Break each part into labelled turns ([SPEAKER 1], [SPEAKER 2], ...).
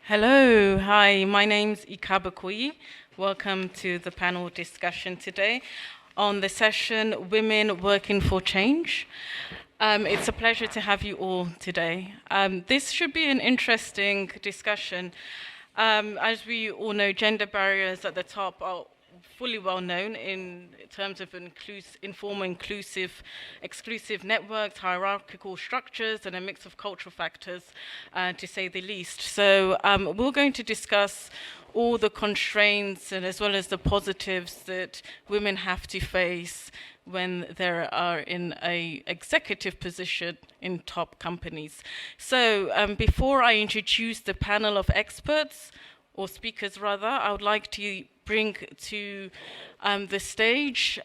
[SPEAKER 1] Hello, hi, my name's Ikaba Koyi. Welcome to the panel discussion today on the session Women Working for Change. It's a pleasure to have you all today. This should be an interesting discussion. As we all know, gender barriers at the top are fully well known in terms of informal, inclusive, exclusive networks, hierarchical structures, and a mix of cultural factors, to say the least. So we're going to discuss all the constraints and as well as the positives that women have to face when they are in a executive position in top companies. So before I introduce the panel of experts, or speakers rather, I would like to bring to the stage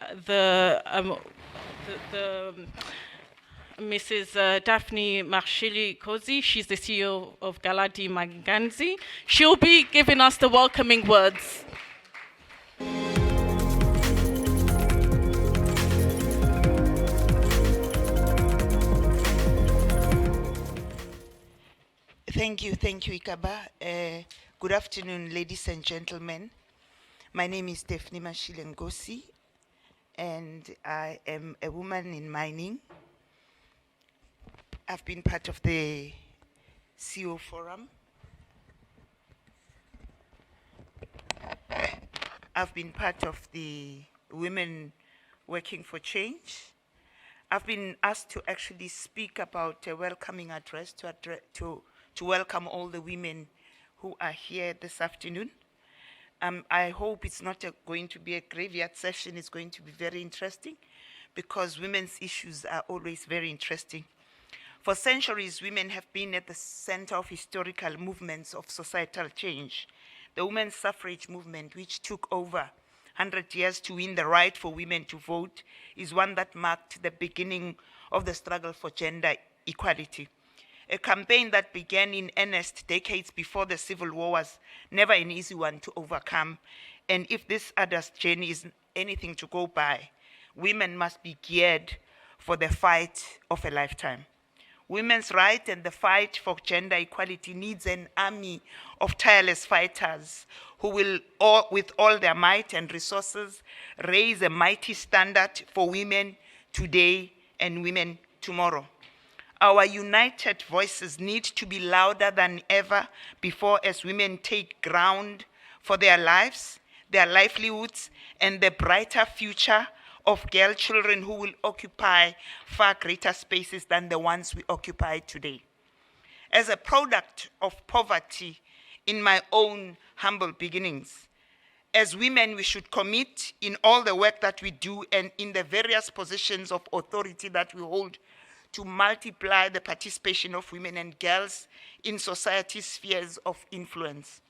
[SPEAKER 1] Mrs. Daphne Marshili Kozi. She's the CEO of Galadi Maganzi. She'll be giving us the welcoming words.
[SPEAKER 2] Thank you, Ikaba. Good afternoon, ladies and gentlemen. My name is Daphne Marshili Kozi, and I am a woman in mining. I've been part of the CEO Forum. I've been part of the Women Working for Change. I've been asked to actually speak about a welcoming address to welcome all the women who are here this afternoon. I hope it's not going to be a graveyard session. It's going to be very interesting because women's issues are always very interesting. For centuries, women have been at the center of historical movements of societal change. The women's suffrage movement, which took over 100 years to win the right for women to vote, is one that marked the beginning of the struggle for gender equality. A campaign that began in earnest decades before the Civil War was never an easy one to overcome. And if this adult's journey is anything to go by, women must be geared for the fight of a lifetime. Women's rights and the fight for gender equality needs an army of tireless fighters who will, with all their might and resources, raise a mighty standard for women today and women tomorrow. Our united voices need to be louder than ever before as women take ground for their lives, their livelihoods, and the brighter future of girl children who will occupy far greater spaces than the ones we occupy today. As a product of poverty in my own humble beginnings, as women, we should commit in all the work that we do and in the various positions of authority that we hold to multiply the participation of women and girls in society's spheres of influence.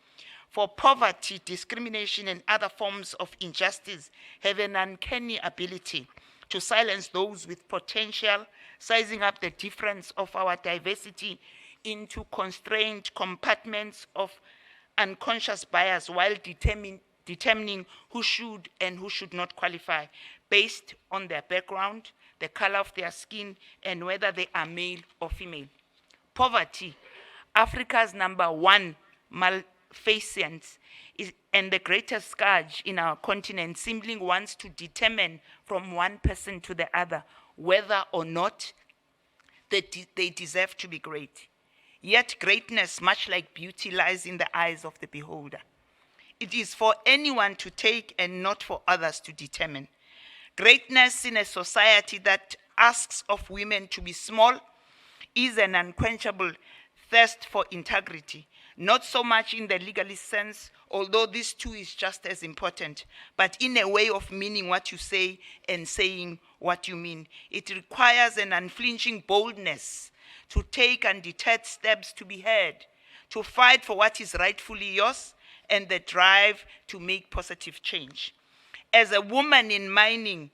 [SPEAKER 2] For poverty, discrimination, and other forms of injustice have an uncanny ability to silence those with potential, sizing up the difference of our diversity into constrained compartments of unconscious bias while determining who should and who should not qualify based on their background, the color of their skin, and whether they are male or female. Poverty, Africa's #1 malfeasance, and the greatest scourge in our continent, simply wants to determine from one person to the other whether or not they deserve to be great. Yet greatness, much like beauty, lies in the eyes of the beholder. It is for anyone to take and not for others to determine. Greatness in a society that asks of women to be small is an unquenchable thirst for integrity, not so much in the legalist sense, although this too is just as important, but in a way of meaning what you say and saying what you mean. It requires an unflinching boldness to take undeterred steps to be heard, to fight for what is rightfully yours, and the drive to make positive change. As a woman in mining,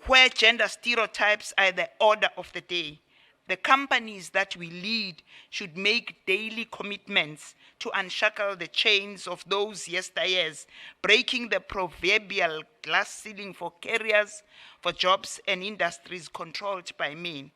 [SPEAKER 2] where gender stereotypes are the order of the day, the companies that we lead should make daily commitments to unshackle the chains of those yesteryears, breaking the proverbial glass ceiling for careers, for jobs and industries controlled by men.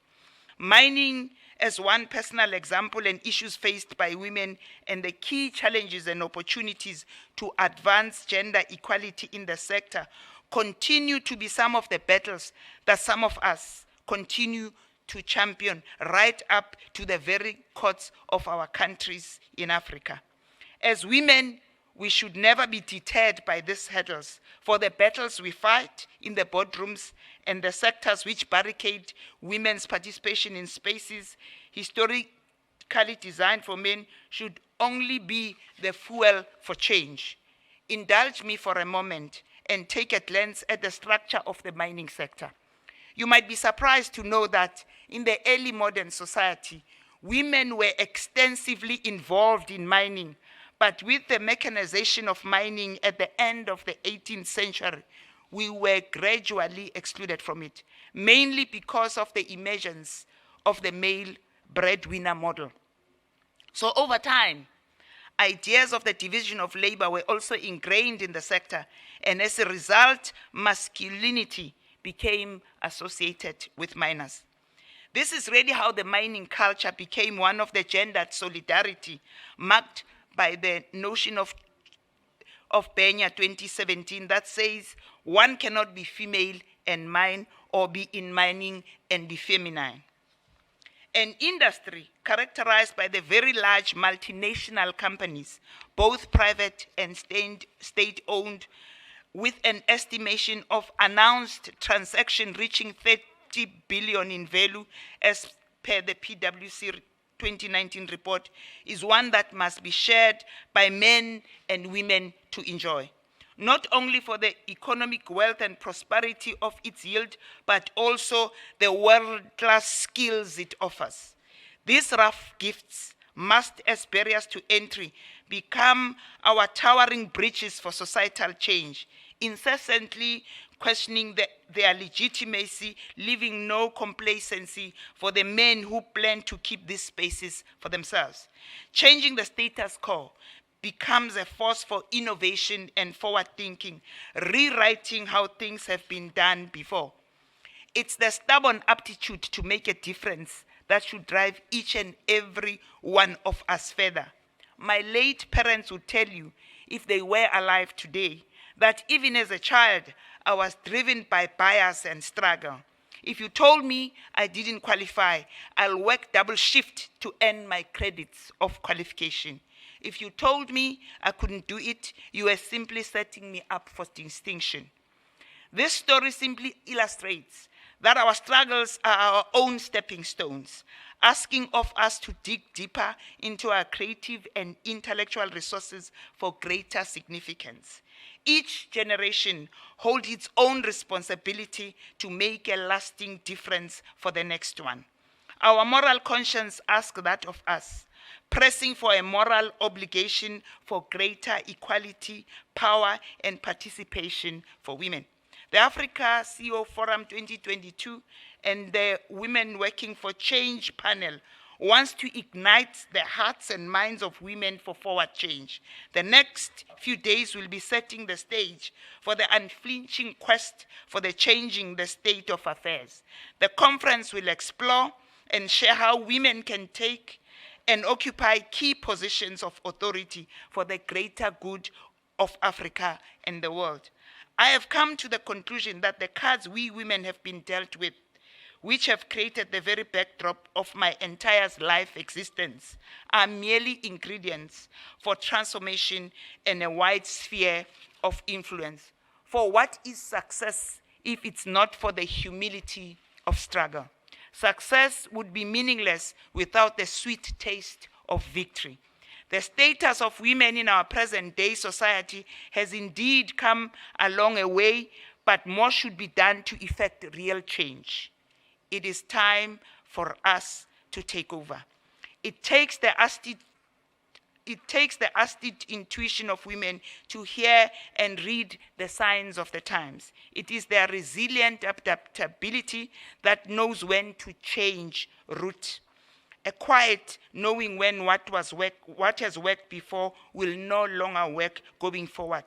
[SPEAKER 2] Mining as one personal example and issues faced by women and the key challenges and opportunities to advance gender equality in the sector continue to be some of the battles that some of us continue to champion right up to the very courts of our countries in Africa. As women, we should never be deterred by these hurdles, for the battles we fight in the boardrooms and the sectors which barricade women's participation in spaces historically designed for men should only be the fuel for change. Indulge me for a moment and take a glance at the structure of the mining sector. You might be surprised to know that in the early modern society, women were extensively involved in mining, but with the mechanization of mining at the end of the 18th century, we were gradually excluded from it, mainly because of the emergence of the male breadwinner model. So over time, ideas of the division of labor were also ingrained in the sector, and as a result, masculinity became associated with miners. This is really how the mining culture became one of the gendered solidarity, marked by the notion of Benya 2017 that says one cannot be female and mine, or be in mining and be feminine. An industry characterized by the very large multinational companies, both private and state-owned, with an estimation of announced transaction reaching 30 billion in value as per the PwC 2019 report, is one that must be shared by men and women to enjoy, not only for the economic wealth and prosperity of its yield, but also the world-class skills it offers. These rough gifts must, as barriers to entry, become our towering bridges for societal change, incessantly questioning their legitimacy, leaving no complacency for the men who plan to keep these spaces for themselves. Changing the status quo becomes a force for innovation and forward thinking, rewriting how things have been done before. It's the stubborn aptitude to make a difference that should drive each and every one of us further. My late parents would tell you, if they were alive today, that even as a child, I was driven by bias and struggle. If you told me I didn't qualify, I'll work double shift to earn my credits of qualification. If you told me I couldn't do it, you were simply setting me up for distinction. This story simply illustrates that our struggles are our own stepping stones, asking of us to dig deeper into our creative and intellectual resources for greater significance. Each generation holds its own responsibility to make a lasting difference for the next one. Our moral conscience asks that of us, pressing for a moral obligation for greater equality, power, and participation for women. The Africa CEO Forum 2022 and the Women Working for Change panel wants to ignite the hearts and minds of women for forward change. The next few days will be setting the stage for the unflinching quest for the changing the state of affairs. The conference will explore and share how women can take and occupy key positions of authority for the greater good of Africa and the world. I have come to the conclusion that the cards we women have been dealt with, which have created the very backdrop of my entire life existence, are merely ingredients for transformation in a wide sphere of influence. For what is success if it's not for the humility of struggle? Success would be meaningless without the sweet taste of victory. The status of women in our present-day society has indeed come a long way, but more should be done to effect real change. It is time for us to take over. It takes the astute intuition of women to hear and read the signs of the times. It is their resilient adaptability that knows when to change route. A quiet knowing when what has worked before will no longer work going forward.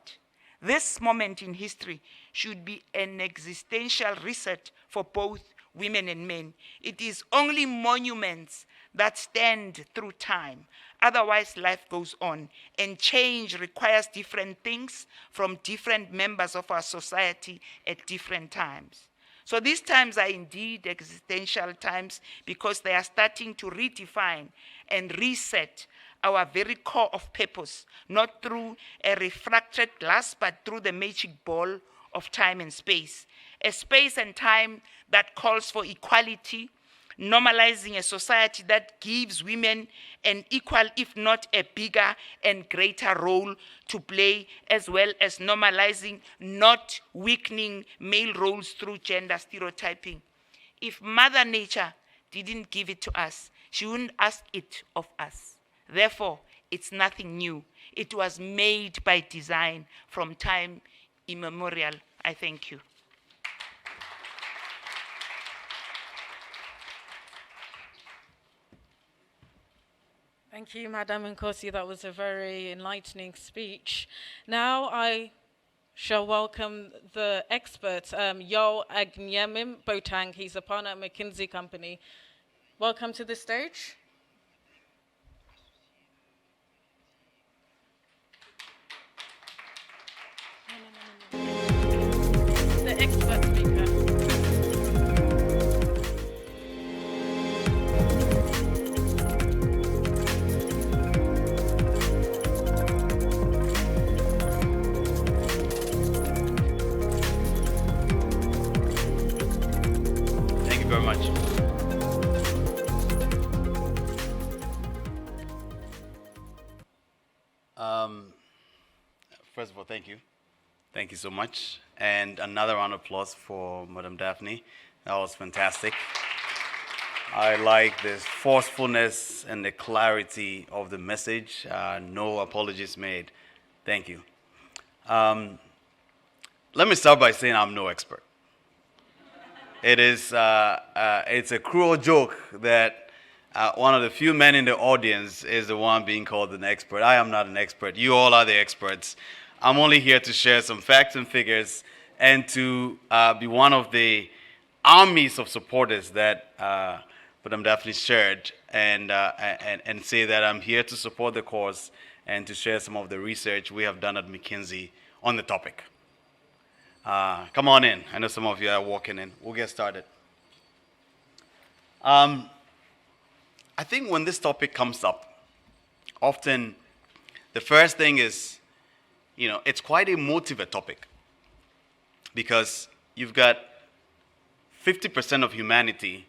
[SPEAKER 2] This moment in history should be an existential reset for both women and men. It is only monuments that stand through time. Otherwise, life goes on, and change requires different things from different members of our society at different times. So these times are indeed existential times because they are starting to redefine and reset our very core of purpose, not through a refracted glass, but through the magic ball of time and space. A space and time that calls for equality, normalizing a society that gives women an equal, if not a bigger and greater role to play, as well as normalizing, not weakening male roles through gender stereotyping. If Mother Nature didn't give it to us, she wouldn't ask it of us. Therefore, it's nothing new. It was made by design from time immemorial. I thank you.
[SPEAKER 1] Thank you, Madam Nkosi. That was a very enlightening speech. Now I shall welcome the expert, Yo Agnyemim Botang. He's a partner at McKinsey Company. Welcome to the stage. The expert speaker.
[SPEAKER 3] Thank you very much. First of all, thank you. Thank you so much. And another round of applause for Madam Daphne. That was fantastic. I like the forcefulness and the clarity of the message. No apologies made. Thank you. Let me start by saying I'm no expert. It's a cruel joke that one of the few men in the audience is the one being called an expert. I am not an expert. You all are the experts. I'm only here to share some facts and figures and to be one of the armies of supporters that Madam Daphne shared and say that I'm here to support the cause and to share some of the research we have done at McKinsey on the topic. Come on in. I know some of you are walking in. We'll get started. I think when this topic comes up, often the first thing is, it's quite a emotive topic because you've got 50% of humanity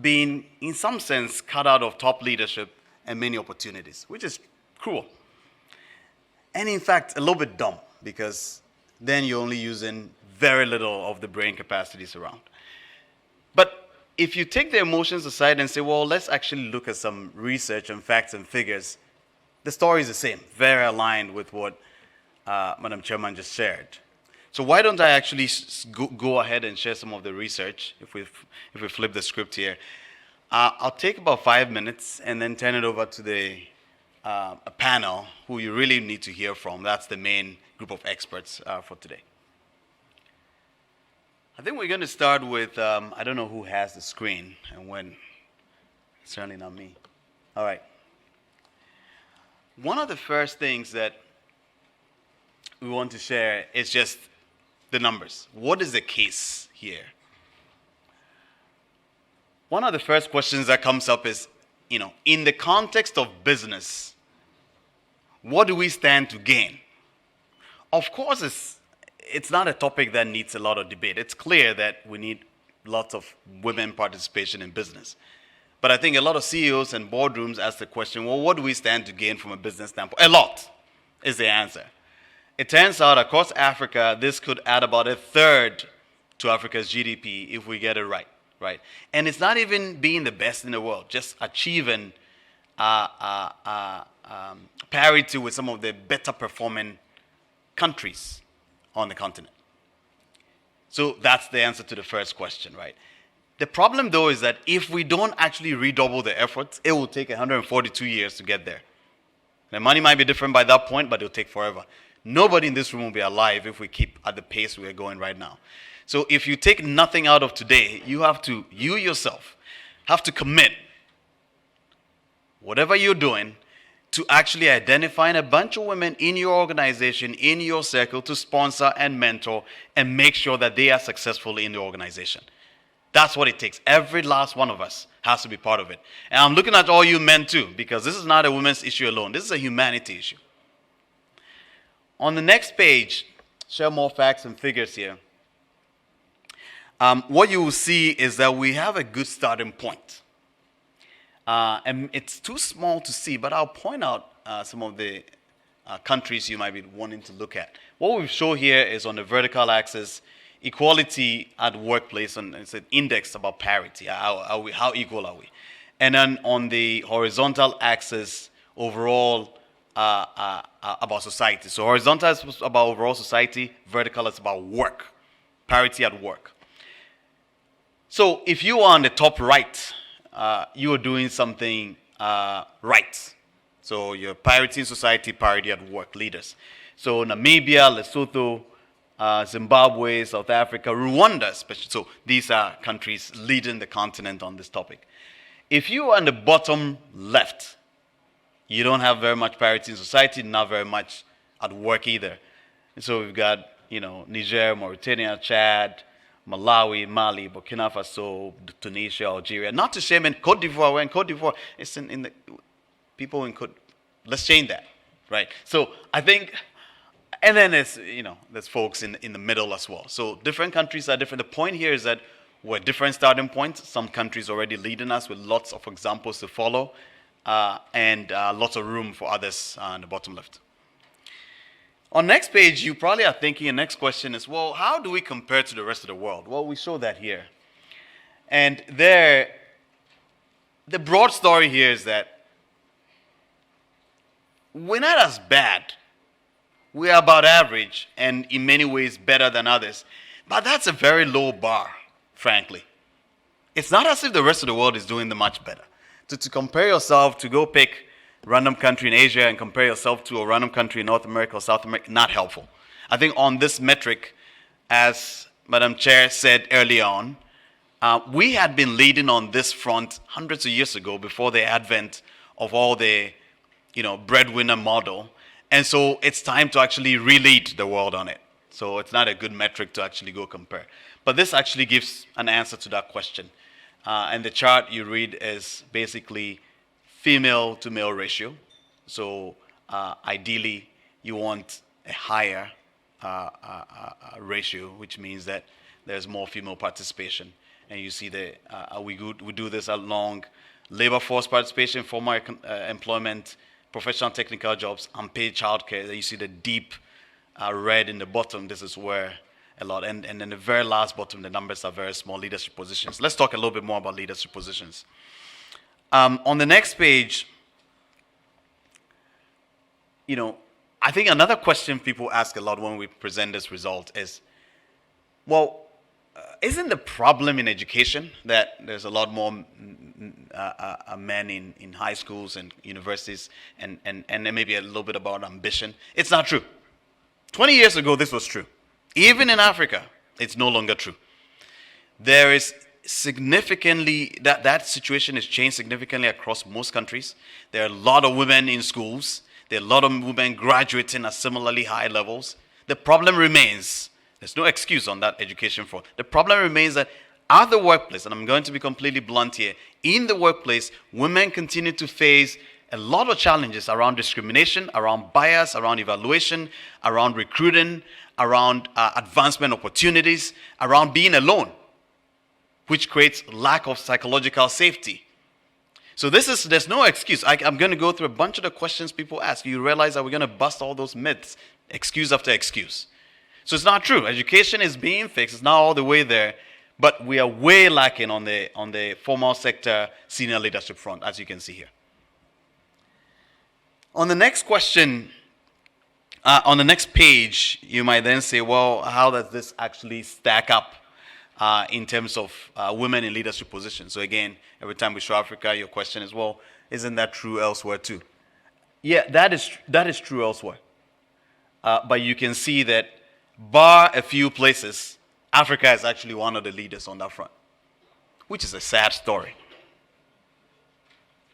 [SPEAKER 3] being, in some sense, cut out of top leadership and many opportunities, which is cruel. And in fact, a little bit dumb because then you're only using very little of the brain capacities around. But if you take the emotions aside and say, well, let's actually look at some research and facts and figures, the story is the same, very aligned with what Madam Chairman just shared. So why don't I actually go ahead and share some of the research, if we flip the script here. I'll take about 5 minutes and then turn it over to a panel who you really need to hear from. That's the main group of experts for today. I think we're going to start with, I don't know who has the screen and when. Certainly not me. All right. One of the first things that we want to share is just the numbers. What is the case here? One of the first questions that comes up is, in the context of business, what do we stand to gain? Of course, it's not a topic that needs a lot of debate. It's clear that we need lots of women participation in business. But I think a lot of CEOs and boardrooms ask the question, well, what do we stand to gain from a business standpoint? A lot is the answer. It turns out across Africa, this could add about a third to Africa's GDP if we get it right? And it's not even being the best in the world, just achieving parity with some of the better performing countries on the continent. So that's the answer to the first question, right? The problem, though, is that if we don't actually redouble the efforts, it will take 142 years to get there. The money might be different by that point, but it'll take forever. Nobody in this room will be alive if we keep at the pace we're going right now. So if you take nothing out of today, you yourself have to commit whatever you're doing to actually identifying a bunch of women in your organization, in your circle, to sponsor and mentor and make sure that they are successful in the organization. That's what it takes. Every last one of us has to be part of it. And I'm looking at all you men too, because this is not a women's issue alone. This is a humanity issue. On the next page, share more facts and figures here. What you will see is that we have a good starting point. And it's too small to see, but I'll point out some of the countries you might be wanting to look at. What we show here is on the vertical axis, equality at workplace, and it's an index about parity. How equal are we? And then on the horizontal axis, overall about society. So horizontal is about overall society, vertical is about work, parity at work. So if you are on the top right, you are doing something right. So your parity in society, parity at work, leaders. So Namibia, Lesotho, Zimbabwe, South Africa, Rwanda especially. So these are countries leading the continent on this topic. If you are on the bottom left, you don't have very much parity in society, not very much at work either. And so we've got, Niger, Mauritania, Chad, Malawi, Mali, Burkina Faso, Tunisia, Algeria. Not to shame in Cote d'Ivoire. We're in Cote d'Ivoire. It's in the people in Cote. Let's change that, right? So I think, and then there's folks in the middle as well. So different countries are different. The point here is that we're different starting points. Some countries already leading us with lots of examples to follow, and lots of room for others on the bottom left. On next page, you probably are thinking, the next question is, well, how do we compare to the rest of the world? Well, we show that here. And the broad story here is that we're not as bad. We are about average and in many ways better than others. But that's a very low bar, frankly. It's not as if the rest of the world is doing much better. To compare yourself, to go pick random country in Asia and compare yourself to a random country in North America or South America, not helpful. I think on this metric, as Madam Chair said early on, we had been leading on this front hundreds of years ago before the advent of all the, breadwinner model. And so it's time to actually re-lead the world on it. So it's not a good metric to actually go compare. But this actually gives an answer to that question. And the chart you read is basically female to male ratio. So ideally, you want a higher ratio, which means that there's more female participation. And you see that we do this along labor force participation, formal employment, professional technical jobs, unpaid childcare. You see the deep red in the bottom. This is where a lot. And then the very last bottom, the numbers are very small, leadership positions. Let's talk a little bit more about leadership positions. On the next page, I think another question people ask a lot when we present this result is, well, isn't the problem in education that there's a lot more men in high schools and universities and maybe a little bit about ambition? It's not true. 20 years ago, this was true. Even in Africa, it's no longer true. There is significantly, that situation has changed significantly across most countries. There are a lot of women in schools. There are a lot of women graduating at similarly high levels. The problem remains, there's no excuse on that education front. The problem remains that at the workplace, and I'm going to be completely blunt here, in the workplace, women continue to face a lot of challenges around discrimination, around bias, around evaluation, around recruiting, around advancement opportunities, around being alone, which creates lack of psychological safety. So there's no excuse. I'm going to go through a bunch of the questions people ask. You realize that we're going to bust all those myths, excuse after excuse. So it's not true. Education is being fixed. It's not all the way there, but we are way lacking on the formal sector senior leadership front, as you can see here. On the next question, on the next page, you might then say, well, how does this actually stack up in terms of women in leadership positions? So again, every time we show Africa, your question is, well, isn't that true elsewhere too? Yeah, that is true elsewhere. But you can see that bar a few places, Africa is actually one of the leaders on that front, which is a sad story.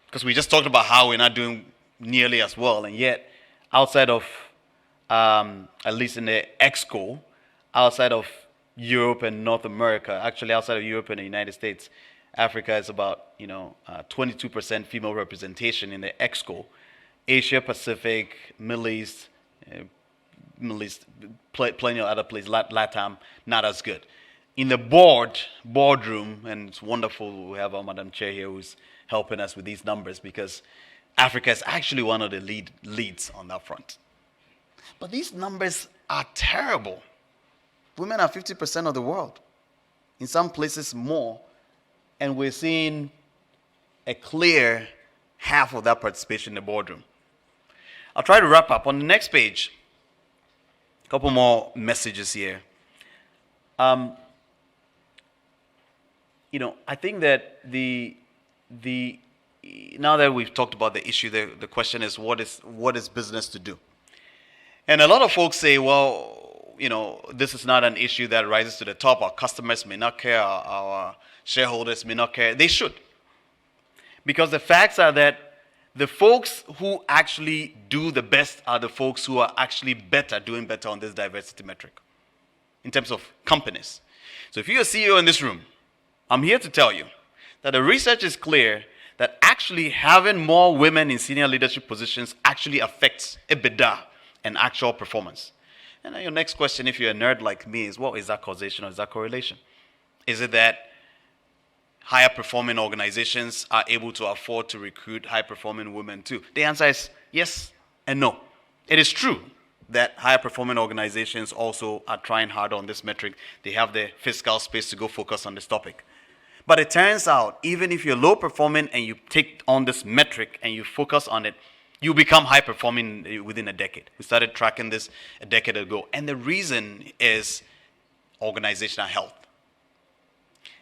[SPEAKER 3] Because we just talked about how we're not doing nearly as well, and yet outside of, at least in the EXCO, outside of Europe and North America, actually outside of Europe and the United States, Africa is about 22% female representation in the EXCO. Asia Pacific, Middle East, plenty of other places, LATAM, not as good. In the boardroom, and it's wonderful we have our Madam Chair here who's helping us with these numbers, because Africa is actually one of the leads on that front. But these numbers are terrible. Women are 50% of the world, in some places more, and we're seeing a clear half of that participation in the boardroom. I'll try to wrap up. On the next page, a couple more messages here. I think that now that we've talked about the issue, the question is what is business to do? And a lot of folks say, well, this is not an issue that rises to the top. Our customers may not care. Our shareholders may not care. They should. Because the facts are that the folks who actually do the best are the folks who are actually doing better on this diversity metric in terms of companies. So if you're a CEO in this room, I'm here to tell you that the research is clear that actually having more women in senior leadership positions actually affects EBITDA and actual performance. And then your next question, if you're a nerd like me, is, well, is that causation or is that correlation? Is it that higher performing organizations are able to afford to recruit high performing women too? The answer is yes and no. It is true that higher performing organizations also are trying hard on this metric. They have the fiscal space to go focus on this topic. But it turns out, even if you're low performing and you take on this metric and you focus on it, you become high performing within a decade. We started tracking this a decade ago. And the reason is organizational health.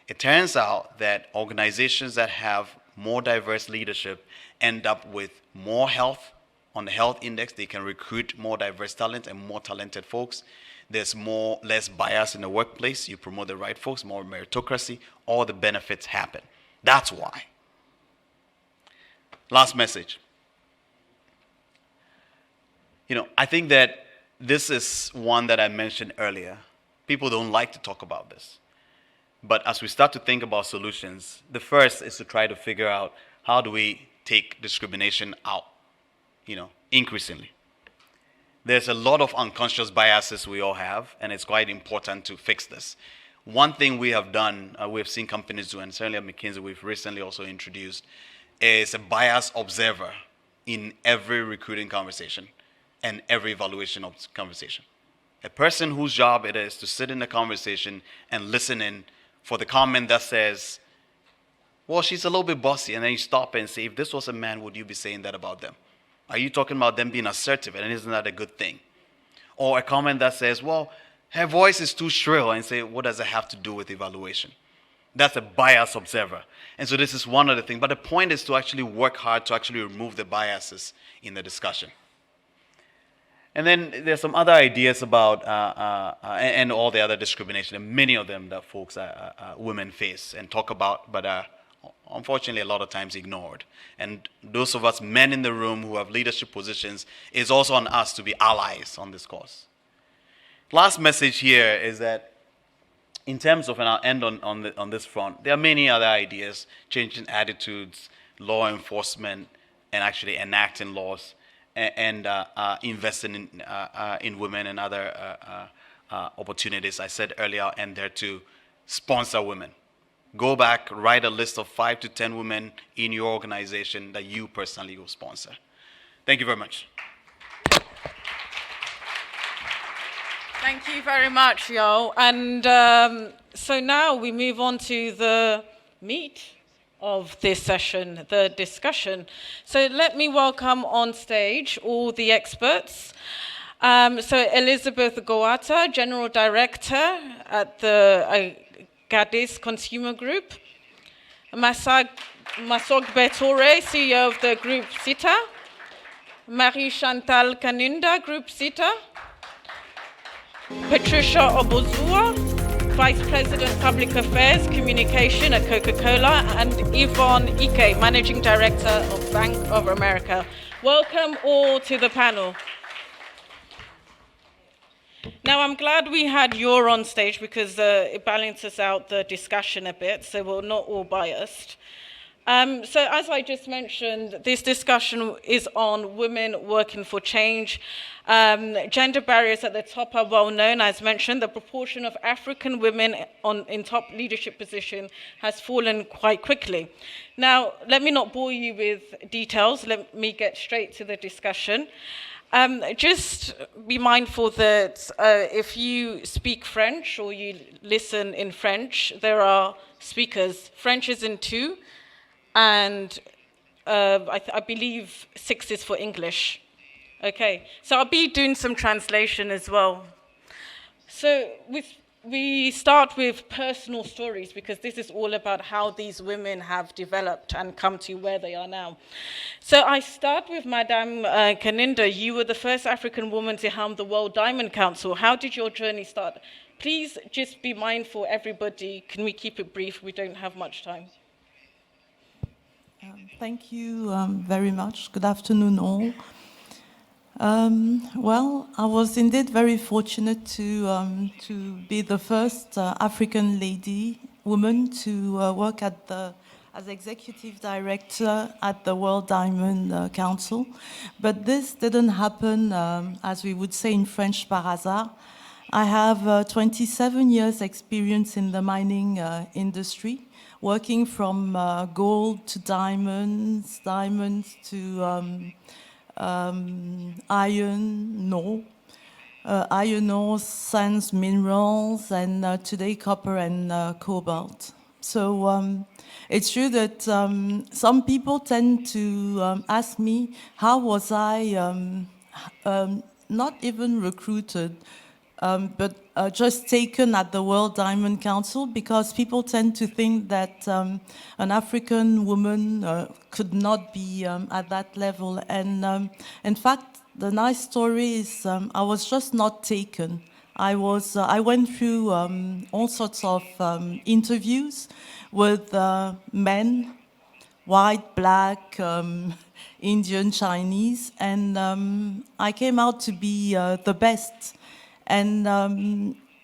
[SPEAKER 3] It turns out that organizations that have more diverse leadership end up with more health. On the health index, they can recruit more diverse talent and more talented folks. There's less bias in the workplace. You promote the right folks, more meritocracy. All the benefits happen. That's why. Last message. I think that this is one that I mentioned earlier. People don't like to talk about this. But as we start to think about solutions, the first is to try to figure out how do we take discrimination out, increasingly. There's a lot of unconscious biases we all have, and it's quite important to fix this. One thing we have done, we've seen companies do, and certainly at McKinsey we've recently also introduced, is a bias observer in every recruiting conversation and every evaluation of conversation. A person whose job it is to sit in the conversation and listen in for the comment that says, well, she's a little bit bossy, and then you stop and say, if this was a man, would you be saying that about them? Are you talking about them being assertive, and isn't that a good thing? Or a comment that says, well, her voice is too shrill, and say, what does it have to do with evaluation? That's a bias observer. And so this is one of the things. But the point is to actually work hard to actually remove the biases in the discussion. And then there's some other ideas about, and all the other discrimination, and many of them that folks, women face and talk about, but unfortunately a lot of times ignored. And those of us men in the room who have leadership positions, it's also on us to be allies on this cause. Last message here is that in terms of, and I'll end on this front, there are many other ideas, changing attitudes, law enforcement, and actually enacting laws, and investing in women and other opportunities. I said earlier, and there to sponsor women. Go back, write a list of 5 to 10 women in your organization that you personally will sponsor. Thank you very much.
[SPEAKER 1] Thank you very much, Yo. And so now we move on to the meat of this session, the discussion. So let me welcome on stage all the experts. So Elizabeth Goata, General Director at the Gadis Consumer Group. Masog Betore, CEO of the Group SITA. Marie Chantal Kanunda, Group SITA. Patricia Obozua, Vice President, Public Affairs, Communication at Coca-Cola, and Yvonne Ike, Managing Director of Bank of America. Welcome all to the panel. Now, I'm glad we had Yor on stage because it balances out the discussion a bit, so we're not all biased. So as I just mentioned, this discussion is on women working for change. Gender barriers at the top are well known. As mentioned, the proportion of African women in top leadership position has fallen quite quickly. Now, let me not bore you with details. Let me get straight to the discussion. Just be mindful that if you speak French or you listen in French, there are speakers. French is in 2, and I believe 6 is for English. Okay, so I'll be doing some translation as well. So we start with personal stories because this is all about how these women have developed and come to where they are now. So I start with Madame Kaninda. You were the first African woman to helm the World Diamond Council. How did your journey start? Please just be mindful, everybody. Can we keep it brief? We don't have much time.
[SPEAKER 4] Thank you very much. Good afternoon, all. Well, I was indeed very fortunate to be the first African woman to work as executive director at the World Diamond Council. But this didn't happen, as we would say in French, par hasard. I have 27 years experience in the mining industry, working from gold to diamonds to iron ore, sands, minerals, and today copper and cobalt. So it's true that some people tend to ask me, how was I not even recruited, but just taken at the World Diamond Council, because people tend to think that an African woman could not be at that level. And in fact, the nice story is I was just not taken. I went through all sorts of interviews with men, white, black, Indian, Chinese, and I came out to be the best. And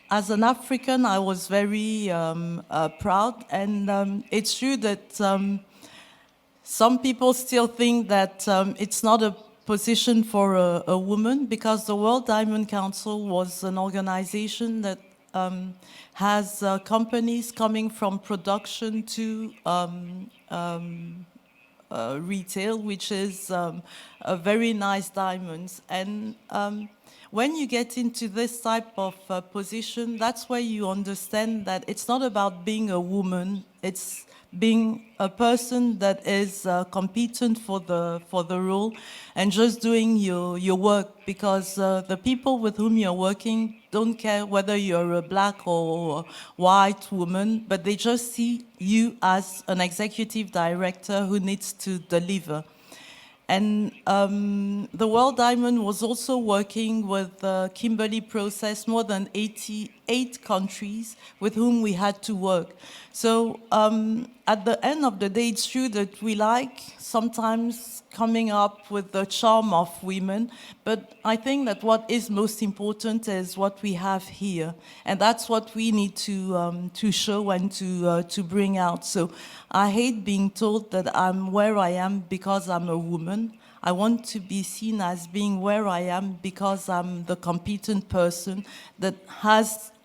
[SPEAKER 4] as an African, I was very proud. And it's true that some people still think that it's not a position for a woman, because the World Diamond Council was an organization that has companies coming from production to retail, which is a very nice diamonds. And when you get into this type of position, that's where you understand that it's not about being a woman, it's being a person that is competent for the role and just doing your work, because the people with whom you're working don't care whether you're a black or white woman, but they just see you as an executive director who needs to deliver. And the World Diamond was also working with the Kimberley process, more than 88 countries with whom we had to work. So at the end of the day, it's true that we like sometimes coming up with the charm of women, but I think that what is most important is what we have here, and that's what we need to show and to bring out. So I hate being told that I'm where I am because I'm a woman. I want to be seen as being where I am because I'm the competent person that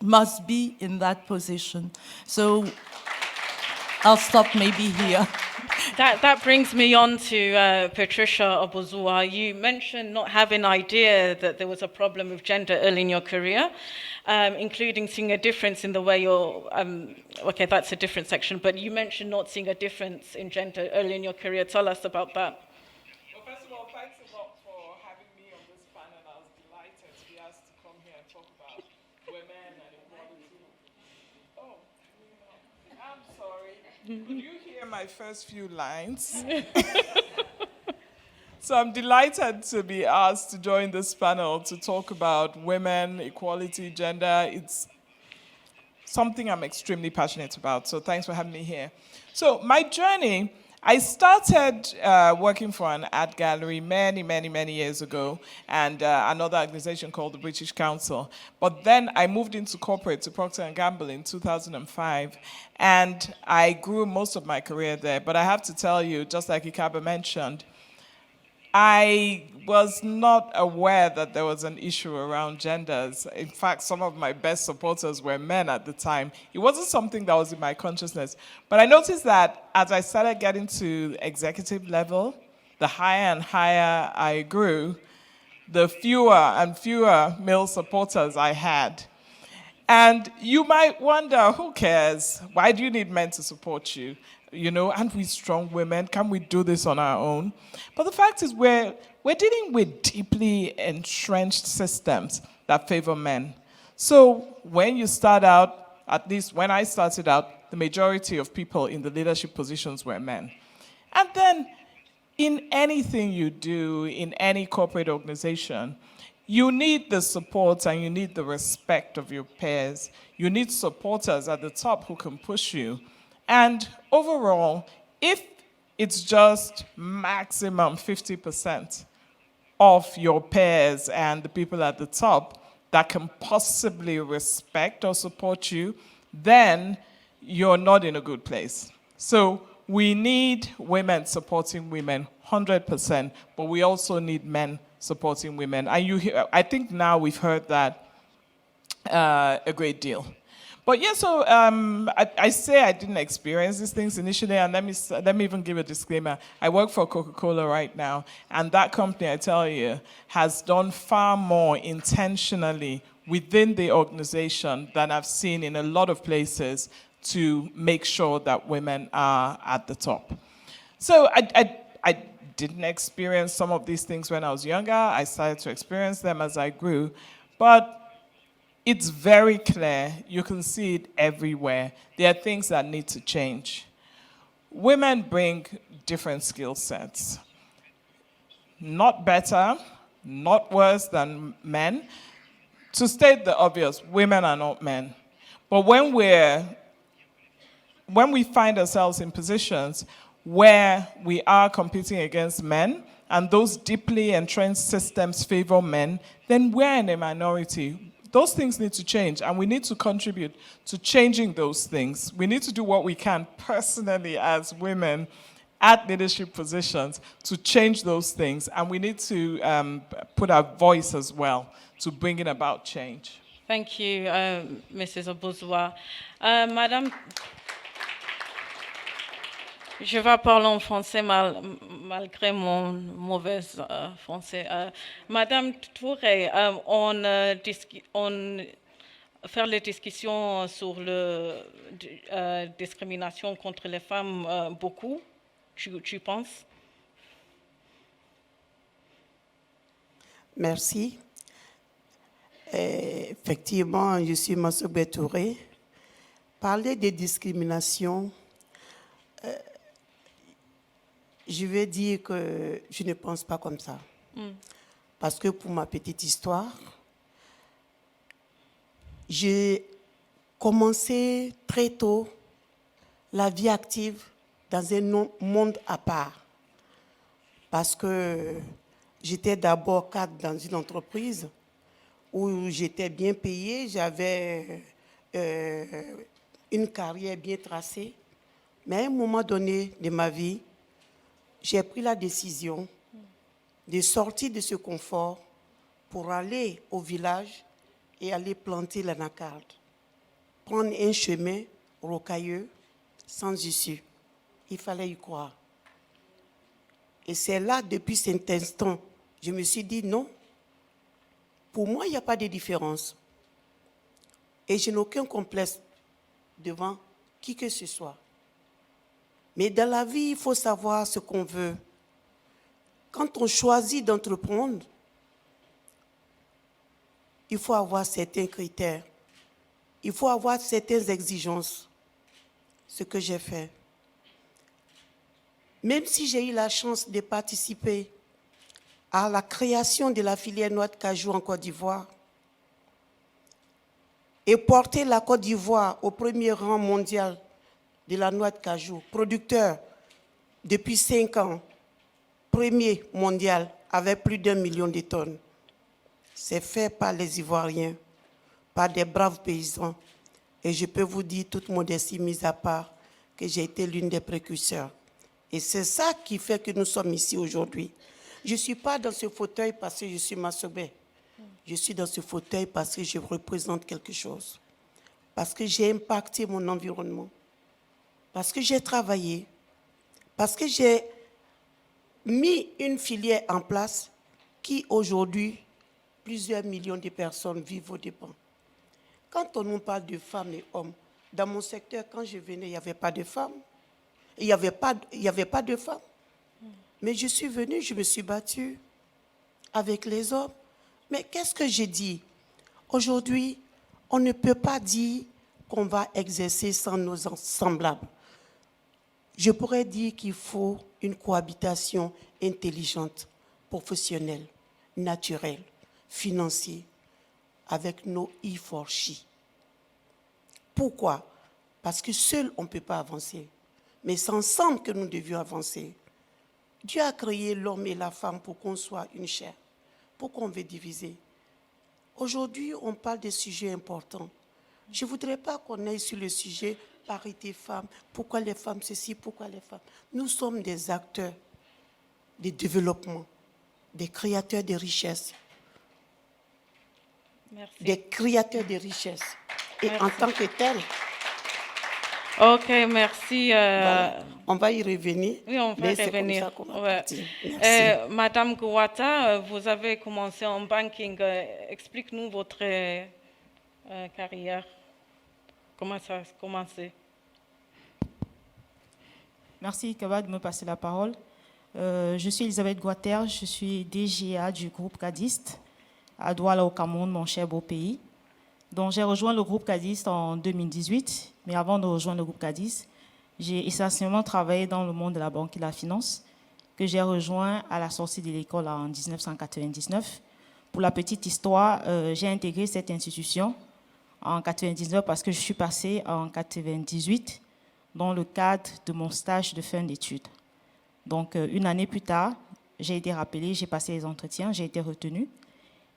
[SPEAKER 4] must be in that position. So I'll stop maybe here.
[SPEAKER 1] That brings me on to Patricia Obozua. You mentioned not having an idea that there was a problem with gender early in your career, including seeing a difference in the way you're, okay, that's a different section, but you mentioned not seeing a difference in gender early in your career. Tell us about that.
[SPEAKER 5] Well, first of all, thanks a lot for having me on this panel. I was delighted to be asked to come here and talk about women and equality. Oh, I'm sorry. Could you hear my first few lines? So I'm delighted to be asked to join this panel to talk about women, equality, gender. It's something I'm extremely passionate about. So thanks for having me here. So my journey, I started working for an art gallery many years ago, and another organization called the British Council. But then I moved into corporate to Procter & Gamble in 2005, and I grew most of my career there. But I have to tell you, just like Ikabe mentioned, I was not aware that there was an issue around genders. In fact, some of my best supporters were men at the time. It wasn't something that was in my consciousness. But I noticed that as I started getting to executive level, the higher and higher I grew, the fewer and fewer male supporters I had. And you might wonder, who cares? Why do you need men to support you? You know, aren't we strong women? Can we do this on our own? But the fact is we're dealing with deeply entrenched systems that favor men. So when you start out, at least when I started out, the majority of people in the leadership positions were men. And then in anything you do, in any corporate organization, you need the support and you need the respect of your peers. You need supporters at the top who can push you. And overall, if it's just maximum 50% of your peers and the people at the top that can possibly respect or support you, then you're not in a good place. So we need women supporting women 100%, but we also need men supporting women. And I think now we've heard that a great deal. But yeah, so I say I didn't experience these things initially, and let me even give a disclaimer. I work for Coca-Cola right now, and that company, I tell you, has done far more intentionally within the organization than I've seen in a lot of places to make sure that women are at the top. So I didn't experience some of these things when I was younger. I started to experience them as I grew, but it's very clear. You can see it everywhere. There are things that need to change. Women bring different skill sets. Not better, not worse than men. To state the obvious, women are not men. But when we find ourselves in positions where we are competing against men, and those deeply entrenched systems favor men, then we're in a minority. Those things need to change, and we need to contribute to changing those things. We need to do what we can personally as women at leadership positions to change those things, and we need to put our voice as well to bringing about change.
[SPEAKER 1] Thank you, Mrs. Obozoa. Madame, je vais parler en français malgré mon mauvais français. Madame Touré, on faire les discussions sur la discrimination contre les femmes beaucoup, tu penses?
[SPEAKER 6] Merci. Effectivement, je suis Massoubé Touré. Parler de discrimination, je vais dire que je ne pense pas comme ça. Parce que pour ma petite histoire, j'ai commencé très tôt la vie active dans un monde à part. Parce que j'étais d'abord cadre dans une entreprise où j'étais bien payée, j'avais une carrière bien tracée. Mais à un moment donné de ma vie, j'ai pris la décision de sortir de ce confort pour aller au village et aller planter l'anacarde. Prendre un chemin rocailleux, sans issue. Il fallait y croire. Et c'est là, depuis cet instant, je me suis dit non. Pour moi, il n'y a pas de différence. Et je n'ai aucun complexe devant qui que ce soit. Mais dans la vie, il faut savoir ce qu'on veut. Quand on choisit d'entreprendre, il faut avoir certains critères. Il faut avoir certaines exigences. Ce que j'ai fait. Même si j'ai eu la chance de participer à la création de la filière noix de cajou en Côte d'Ivoire, et porter la Côte d'Ivoire au premier rang mondial de la noix de cajou, producteur depuis 5 ans, premier mondial avec plus d'1 million de tonnes. C'est fait par les Ivoiriens, par des braves paysans. Et je peux vous dire, toute modestie mise à part, que j'ai été l'une des précurseurs. Et c'est ça qui fait que nous sommes ici aujourd'hui. Je ne suis pas dans ce fauteuil parce que je suis masobé. Je suis dans ce fauteuil parce que je représente quelque chose. Parce que j'ai impacté mon environnement. Parce que j'ai travaillé. Parce que j'ai mis une filière en place qui, aujourd'hui, plusieurs millions de personnes vivent au dépens. Quand on nous parle de femmes et hommes, dans mon secteur, quand je venais, il n'y avait pas de femmes. Il n'y avait pas de femmes. Mais je suis venue, je me suis battue avec les hommes. Mais qu'est-ce que j'ai dit? Aujourd'hui, on ne peut pas dire qu'on va exercer sans nos semblables. Je pourrais dire qu'il faut une cohabitation intelligente, professionnelle, naturelle, financière, avec nos e-for-she. Pourquoi? Parce que seul, on ne peut pas avancer. Mais c'est ensemble que nous devions avancer. Dieu a créé l'homme et la femme pour qu'on soit une chair. Pourquoi on veut diviser? Aujourd'hui, on parle de sujets importants. Je ne voudrais pas qu'on aille sur le sujet parité femmes, pourquoi les femmes ceci, pourquoi les femmes. Nous sommes des acteurs de développement, des créateurs de richesses.
[SPEAKER 1] Merci.
[SPEAKER 6] Des créateurs de richesses. Et
[SPEAKER 1] Merci.
[SPEAKER 6] en tant que tel,
[SPEAKER 1] Ok, merci.
[SPEAKER 6] voilà, on va y revenir.
[SPEAKER 1] Oui, on va
[SPEAKER 6] mais c'est
[SPEAKER 1] revenir.
[SPEAKER 6] comme ça qu'on va
[SPEAKER 1] Ouais.
[SPEAKER 6] partir. Merci.
[SPEAKER 1] Madame Gouata, vous avez commencé en banking. Explique-nous votre carrière. Comment ça a commencé?
[SPEAKER 7] Merci Kaba de me passer la parole. Je suis Elisabeth Guater, je suis DGA du groupe Cadiste à Douala au Cameroun, mon cher beau pays. Donc j'ai rejoint le groupe Cadiste en 2018, mais avant de rejoindre le groupe Cadiste, j'ai essentiellement travaillé dans le monde de la banque et de la finance, que j'ai rejoint à la sortie de l'école en 1999. Pour la petite histoire, j'ai intégré cette institution en 99 parce que je suis passée en 98 dans le cadre de mon stage de fin d'études. Donc, une année plus tard, j'ai été rappelée, j'ai passé les entretiens, j'ai été retenue.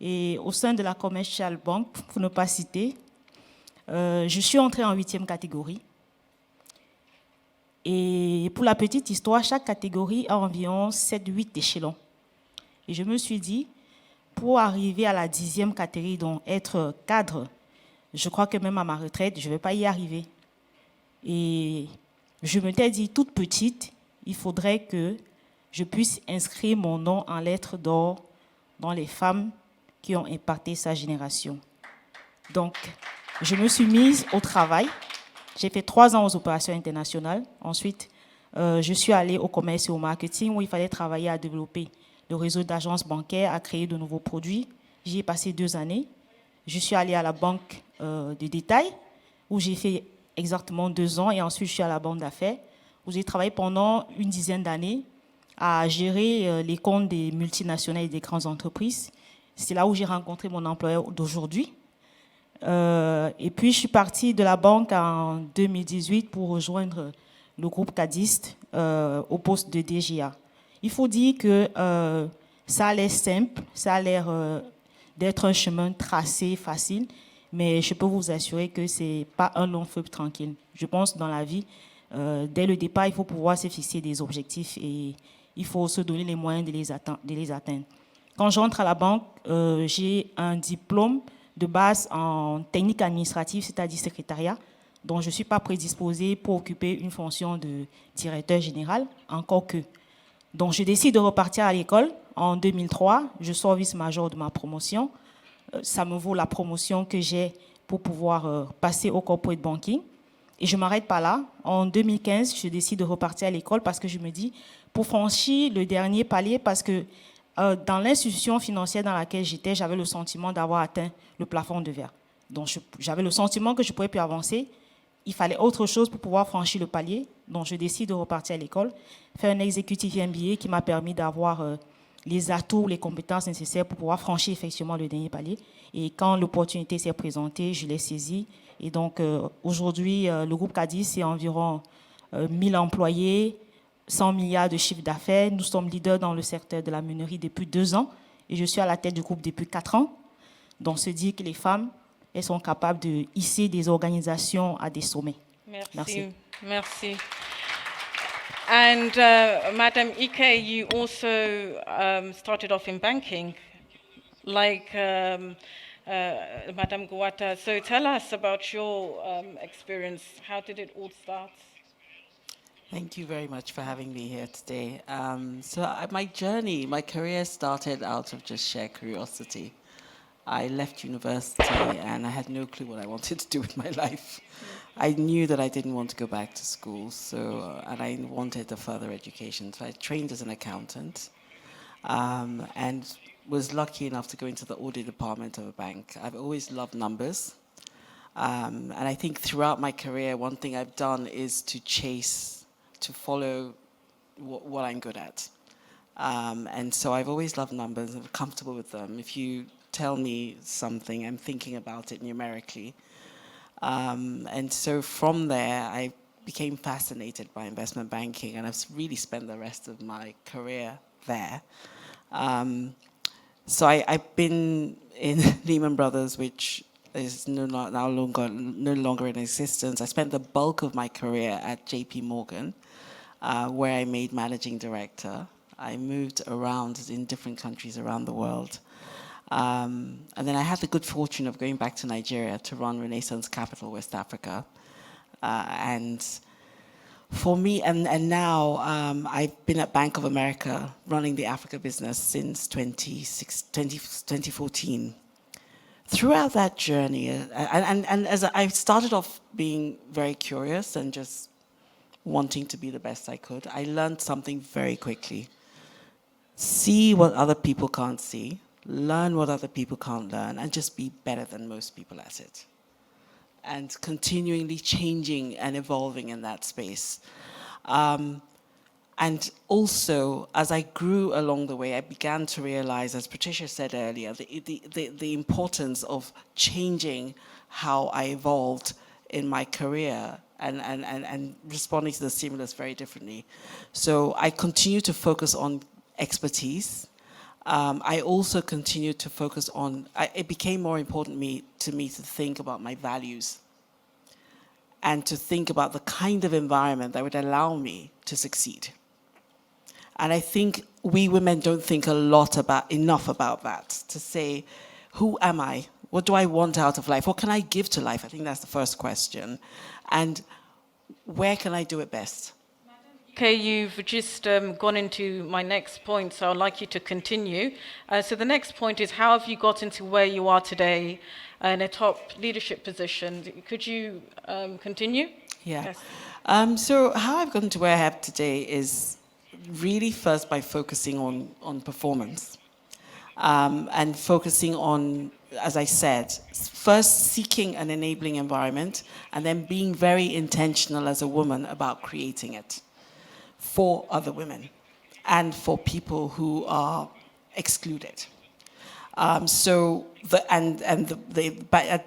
[SPEAKER 7] Et au sein de la Commercial Bank, pour ne pas citer, je suis entrée en 8e catégorie. Et pour la petite histoire, chaque catégorie a environ 7-8 échelons. Et je me suis dit, pour arriver à la 10e catégorie, donc être cadre, je crois que même à ma retraite, je ne vais pas y arriver. Et je m'étais dit, toute petite, il faudrait que je puisse inscrire mon nom en lettres d'or dans les femmes qui ont impacté sa génération. Donc, je me suis mise au travail. J'ai fait 3 ans aux opérations internationales. Ensuite, je suis allée au commerce et au marketing où il fallait travailler à développer le réseau d'agences bancaires, à créer de nouveaux produits. J'y ai passé 2 années. Je suis allée à la banque de détail où j'ai fait exactement 2 ans et ensuite je suis à la banque d'affaires où j'ai travaillé pendant une dizaine d'années à gérer les comptes des multinationales et des grandes entreprises. C'est là où j'ai rencontré mon employeur d'aujourd'hui. Et puis je suis partie de la banque en 2018 pour rejoindre le groupe Cadiste au poste de DGA. Il faut dire que ça a l'air simple, ça a l'air d'être un chemin tracé, facile, mais je peux vous assurer que ce n'est pas un long feu tranquille. Je pense que dans la vie, dès le départ, il faut pouvoir se fixer des objectifs et il faut se donner les moyens de les atteindre. Quand j'entre à la banque, j'ai un diplôme de base en technique administrative, c'est-à-dire secrétariat, dont je ne suis pas prédisposée pour occuper une fonction de directeur général, encore que. Donc, je décide de repartir à l'école. En 2003, je sors vice-major de ma promotion. Ça me vaut la promotion que j'ai pour pouvoir passer au corporate banking. Et je ne m'arrête pas là. En 2015, je décide de repartir à l'école parce que je me dis, pour franchir le dernier palier, parce que dans l'institution financière dans laquelle j'étais, j'avais le sentiment d'avoir atteint le plafond de verre. Donc, j'avais le sentiment que je ne pouvais plus avancer. Il fallait autre chose pour pouvoir franchir le palier. Donc, je décide de repartir à l'école, faire un executive MBA qui m'a permis d'avoir les atouts, les compétences nécessaires pour pouvoir franchir effectivement le dernier palier. Et quand l'opportunité s'est présentée, je l'ai saisie. Et donc aujourd'hui, le groupe Cadiz, c'est environ 1000 employés, 100 milliards de chiffre d'affaires. Nous sommes leaders dans le secteur de la meunerie depuis 2 ans et je suis à la tête du groupe depuis 4 ans. Donc, se dire que les femmes, elles sont capables de hisser des organisations à des sommets.
[SPEAKER 1] Merci. Merci. And Madam Ike, you also started off in banking, like Madam Guata. So tell us about your experience. How did it all start?
[SPEAKER 8] Thank you very much for having me here today. My journey, my career started out of just sheer curiosity. I left university and I had no clue what I wanted to do with my life. I knew that I didn't want to go back to school, and I wanted a further education. So I trained as an accountant and was lucky enough to go into the audit department of a bank. I've always loved numbers. And I think throughout my career, one thing I've done is to follow what I'm good at. And so I've always loved numbers. I'm comfortable with them. If you tell me something, I'm thinking about it numerically. And so from there, I became fascinated by investment banking, and I've really spent the rest of my career there. So I've been in Lehman Brothers, which is no longer in existence. I spent the bulk of my career at JP Morgan, where I made managing director. I moved around in different countries around the world. And then I had the good fortune of going back to Nigeria to run Renaissance Capital West Africa. And for me, and now I've been at Bank of America running the Africa business since 2014. Throughout that journey, and as I started off being very curious and just wanting to be the best I could, I learned something very quickly. See what other people can't see, learn what other people can't learn, and just be better than most people at it. And continually changing and evolving in that space. And also, as I grew along the way, I began to realize, as Patricia said earlier, the importance of changing how I evolved in my career and responding to the stimulus very differently. So I continue to focus on expertise. I also continued to focus on, it became more important to me to think about my values and to think about the kind of environment that would allow me to succeed. And I think we women don't think enough about that, to say, who am I? What do I want out of life? What can I give to life? I think that's the first question. And where can I do it best?
[SPEAKER 1] Okay, you've just gone into my next point, so I'd like you to continue. So the next point is, how have you gotten to where you are today in a top leadership position? Could you continue?
[SPEAKER 8] Yeah.
[SPEAKER 1] Yes.
[SPEAKER 8] So how I've gotten to where I have today is really first by focusing on performance and focusing on, as I said, first seeking an enabling environment and then being very intentional as a woman about creating it for other women and for people who are excluded. At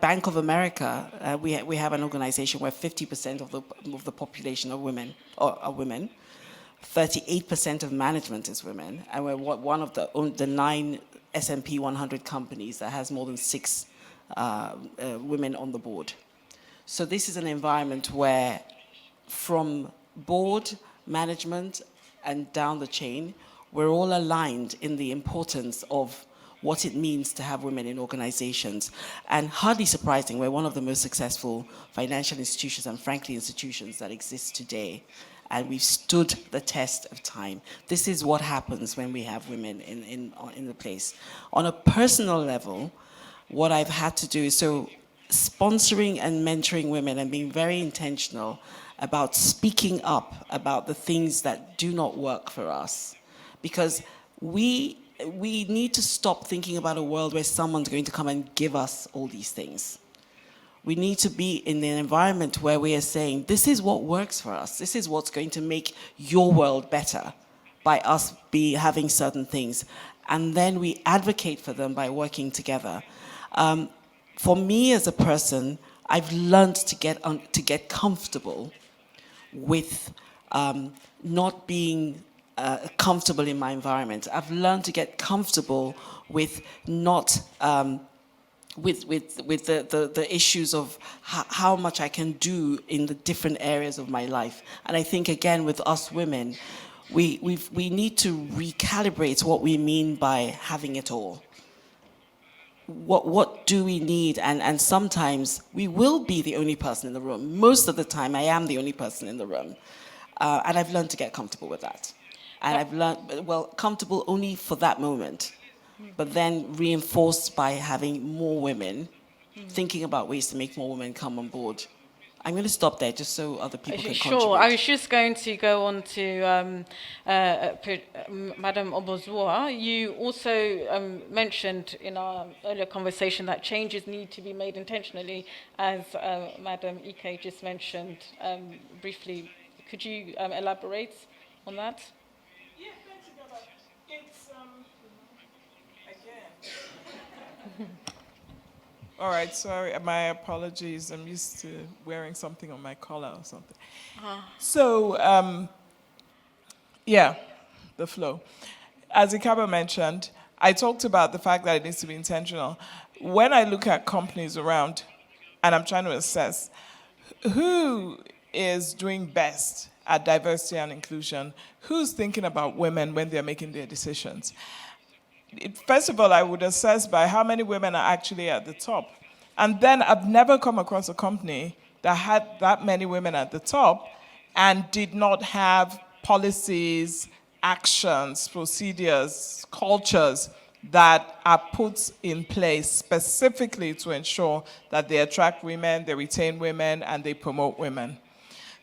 [SPEAKER 8] Bank of America, we have an organization where 50% of the population are women. 38% of management is women, and we're one of the 9 S&P 100 companies that has more than 6 women on the board. So this is an environment where, from board, management, and down the chain, we're all aligned in the importance of what it means to have women in organizations. And hardly surprising, we're one of the most successful financial institutions and frankly institutions that exist today. And we've stood the test of time. This is what happens when we have women in the place. On a personal level, what I've had to do is sponsoring and mentoring women and being very intentional about speaking up about the things that do not work for us. Because we need to stop thinking about a world where someone's going to come and give us all these things. We need to be in an environment where we are saying, this is what works for us. This is what's going to make your world better. by us having certain things. And then we advocate for them by working together. For me as a person, I've learned to get comfortable with not being comfortable in my environment. I've learned to get comfortable with not with the issues of how much I can do in the different areas of my life. And I think again with us women, we need to recalibrate what we mean by having it all. What do we need? And sometimes we will be the only person in the room. Most of the time I am the only person in the room. And I've learned to get comfortable with that. And I've learned, well, comfortable only for that moment, but then reinforced by having more women, thinking about ways to make more women come on board. I'm going to stop there just so other people can contribute.
[SPEAKER 1] Sure, I was just going to go on to Madame Obozoa. You also mentioned in our earlier conversation that changes need to be made intentionally, as Madame Ike just mentioned briefly. Could you elaborate on that?
[SPEAKER 5] Yeah, thanks, Igaba. It's, again. All right, sorry, my apologies. I'm used to wearing something on my collar or something. So, yeah, the flow. As Ikaba mentioned, I talked about the fact that it needs to be intentional. When I look at companies around and I'm trying to assess who is doing best at diversity and inclusion, who's thinking about women when they're making their decisions. First of all, I would assess by how many women are actually at the top. And then I've never come across a company that had that many women at the top and did not have policies, actions, procedures, cultures that are put in place specifically to ensure that they attract women, they retain women, and they promote women.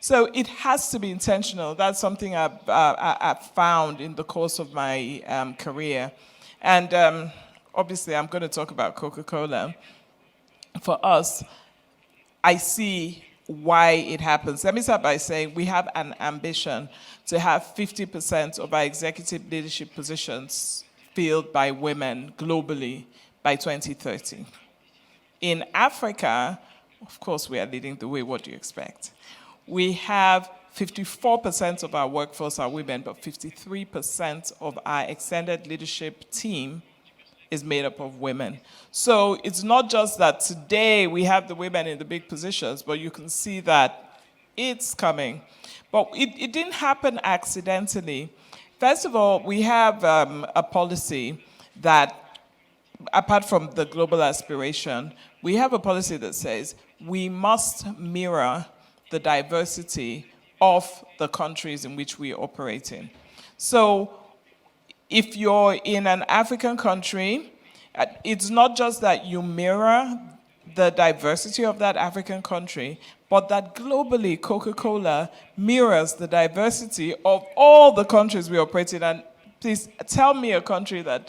[SPEAKER 5] So it has to be intentional. That's something I've found in the course of my career. And obviously, I'm going to talk about Coca-Cola. For us, I see why it happens. Let me start by saying we have an ambition to have 50% of our executive leadership positions filled by women globally by 2030. In Africa, of course, we are leading the way. What do you expect? We have 54% of our workforce are women, but 53% of our extended leadership team is made up of women. So it's not just that today we have the women in the big positions, but you can see that it's coming. But it didn't happen accidentally. First of all, we have a policy that, apart from the global aspiration, we have a policy that says we must mirror the diversity of the countries in which we operate in. So if you're in an African country, it's not just that you mirror the diversity of that African country, but that globally Coca-Cola mirrors the diversity of all the countries we operate in. And please tell me a country that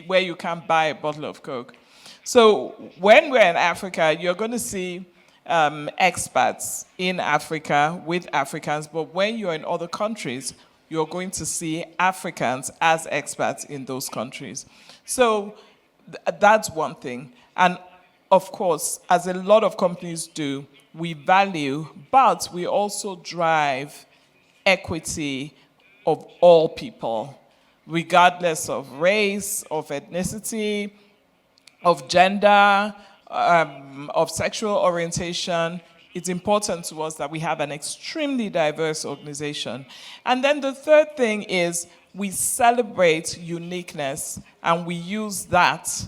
[SPEAKER 5] where you can't buy a bottle of Coke. So when we're in Africa, you're going to see expats in Africa with Africans, but when you're in other countries, you're going to see Africans as expats in those countries. So that's one thing. And of course, as a lot of companies do, we value, but we also drive equity of all people, regardless of race, of ethnicity, of gender, of sexual orientation. It's important to us that we have an extremely diverse organization. And then the third thing is we celebrate uniqueness and we use that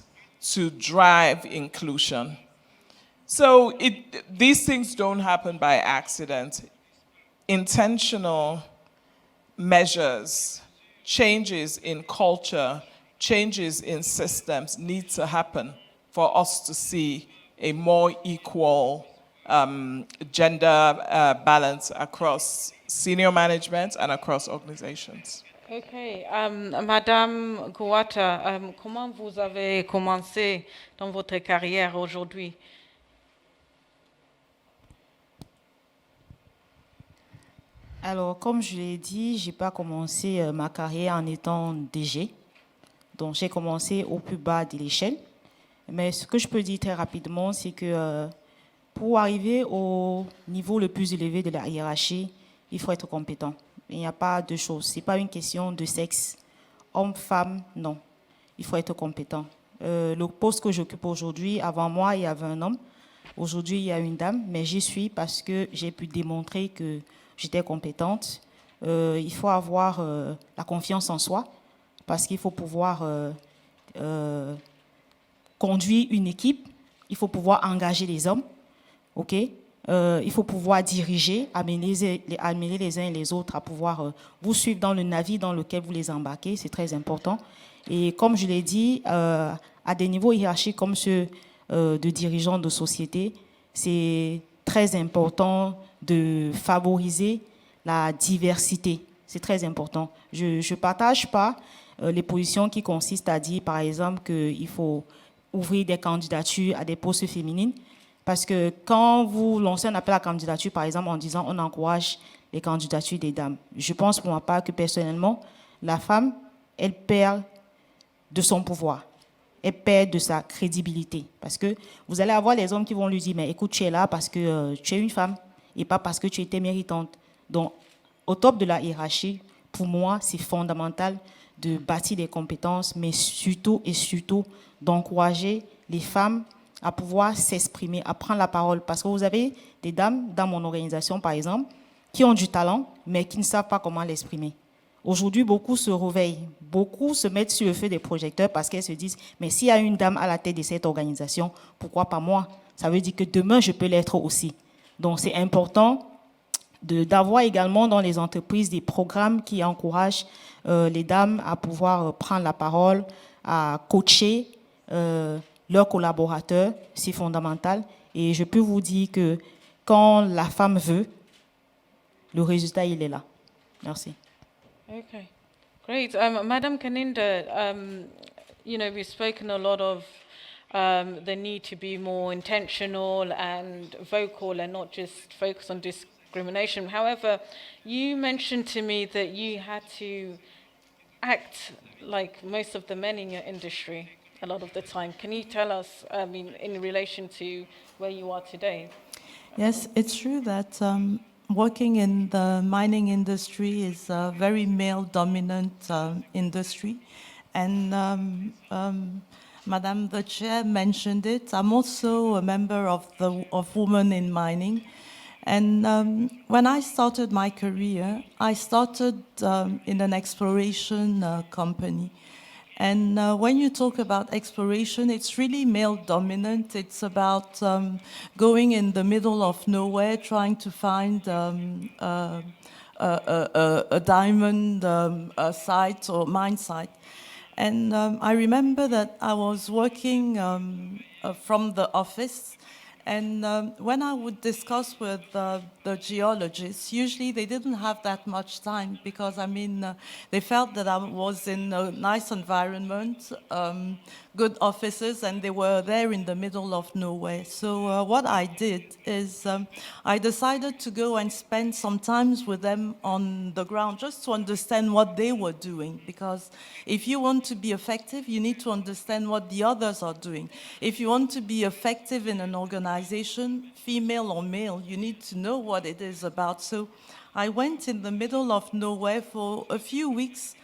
[SPEAKER 5] to drive inclusion. So these things don't happen by accident. Intentional measures, changes in culture, changes in systems need to happen for us to see a more equal gender balance across senior management and across organizations.
[SPEAKER 1] Okay, Madame Kouata, comment vous avez commencé dans votre carrière aujourd'hui?
[SPEAKER 7] Alors, comme je l'ai dit, j'ai pas commencé ma carrière en étant DG. Donc, j'ai commencé au plus bas de l'échelle. Mais ce que je peux dire très rapidement, c'est que pour arriver au niveau le plus élevé de la hiérarchie, il faut être compétent. Il n'y a pas de choses. Ce n'est pas une question de sexe. Homme, femme, non. Il faut être compétent. Le poste que j'occupe aujourd'hui, avant moi, il y avait un homme. Aujourd'hui, il y a une dame, mais j'y suis parce que j'ai pu démontrer que j'étais compétente. Il faut avoir la confiance en soi parce qu'il faut pouvoir conduire une équipe, il faut pouvoir engager les hommes, ok? Il faut pouvoir diriger, amener les uns et les autres à pouvoir vous suivre dans le navire dans lequel vous les embarquez, c'est très important. Et comme je l'ai dit, à des niveaux hiérarchiques comme ceux de dirigeants de société, c'est très important de favoriser la diversité. C'est très important. Je ne partage pas les positions qui consistent à dire, par exemple, qu'il faut ouvrir des candidatures à des postes féminines. Parce que quand vous lancez un appel à candidature, par exemple, en disant on encourage les candidatures des dames, je pense pour ma part que personnellement, la femme, elle perd de son pouvoir. Elle perd de sa crédibilité. Parce que vous allez avoir les hommes qui vont lui dire, mais écoute, tu es là parce que tu es une femme et pas parce que tu étais méritante. Donc, au top de la hiérarchie, pour moi, c'est fondamental de bâtir des compétences, mais surtout et surtout d'encourager les femmes à pouvoir s'exprimer, à prendre la parole. Parce que vous avez des dames dans mon organisation, par exemple, qui ont du talent, mais qui ne savent pas comment l'exprimer. Aujourd'hui, beaucoup se réveillent, beaucoup se mettent sur le feu des projecteurs parce qu'elles se disent, mais s'il y a une dame à la tête de cette organisation, pourquoi pas moi? Ça veut dire que demain, je peux l'être aussi. Donc, c'est important d'avoir également dans les entreprises des programmes qui encouragent les dames à pouvoir prendre la parole, à coacher leurs collaborateurs, c'est fondamental. Et je peux vous dire que quand la femme veut, le résultat, il est là. Merci.
[SPEAKER 1] Okay, great. Madam Kaninda, we've spoken a lot of the need to be more intentional and vocal and not just focus on discrimination. However, you mentioned to me that you had to act like most of the men in your industry a lot of the time. Can you tell us, in relation to where you are today?
[SPEAKER 4] Yes, it's true that working in the mining industry is a very male-dominant industry. And Madame the Chair mentioned it. I'm also a member of Women in Mining. And when I started my career, I started in an exploration company. And when you talk about exploration, it's really male-dominant. It's about going in the middle of nowhere, trying to find a diamond site or mine site. And I remember that I was working from the office, and when I would discuss with the geologists, usually they didn't have that much time because, they felt that I was in a nice environment, good offices, and they were there in the middle of nowhere. So what I did is I decided to go and spend some time with them on the ground just to understand what they were doing. Because if you want to be effective, you need to understand what the others are doing. If you want to be effective in an organization, female or male, you need to know what it is about. So I went in the middle of nowhere for a few weeks,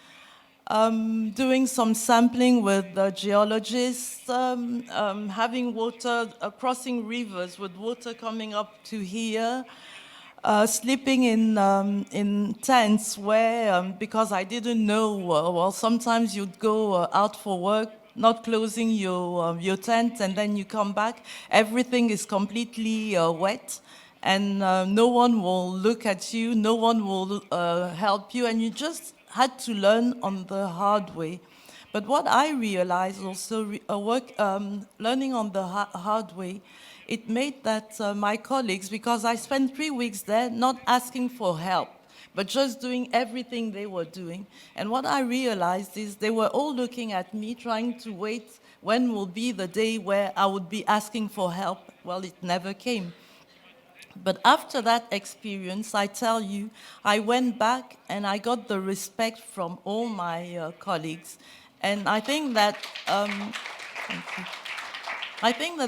[SPEAKER 4] doing some sampling with the geologists, having water, crossing rivers with water coming up to here, sleeping in tents where, because I didn't know, sometimes you'd go out for work, not closing your tent, and then you come back, everything is completely wet, and no one will look at you, no one will help you, and you just had to learn on the hard way. But what I realized also, learning on the hard way, it made that my colleagues, because I spent 3 weeks there not asking for help, but just doing everything they were doing. And what I realized is they were all looking at me, trying to wait when will be the day where I would be asking for help. Well, it never came. But after that experience, I tell you, I went back and I got the respect from all my colleagues. And I think that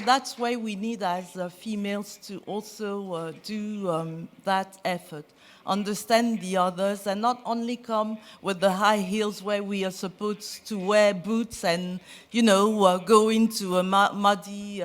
[SPEAKER 4] that's why we need as females to also do that effort. Understand the others and not only come with the high heels where we are supposed to wear boots and, go into a muddy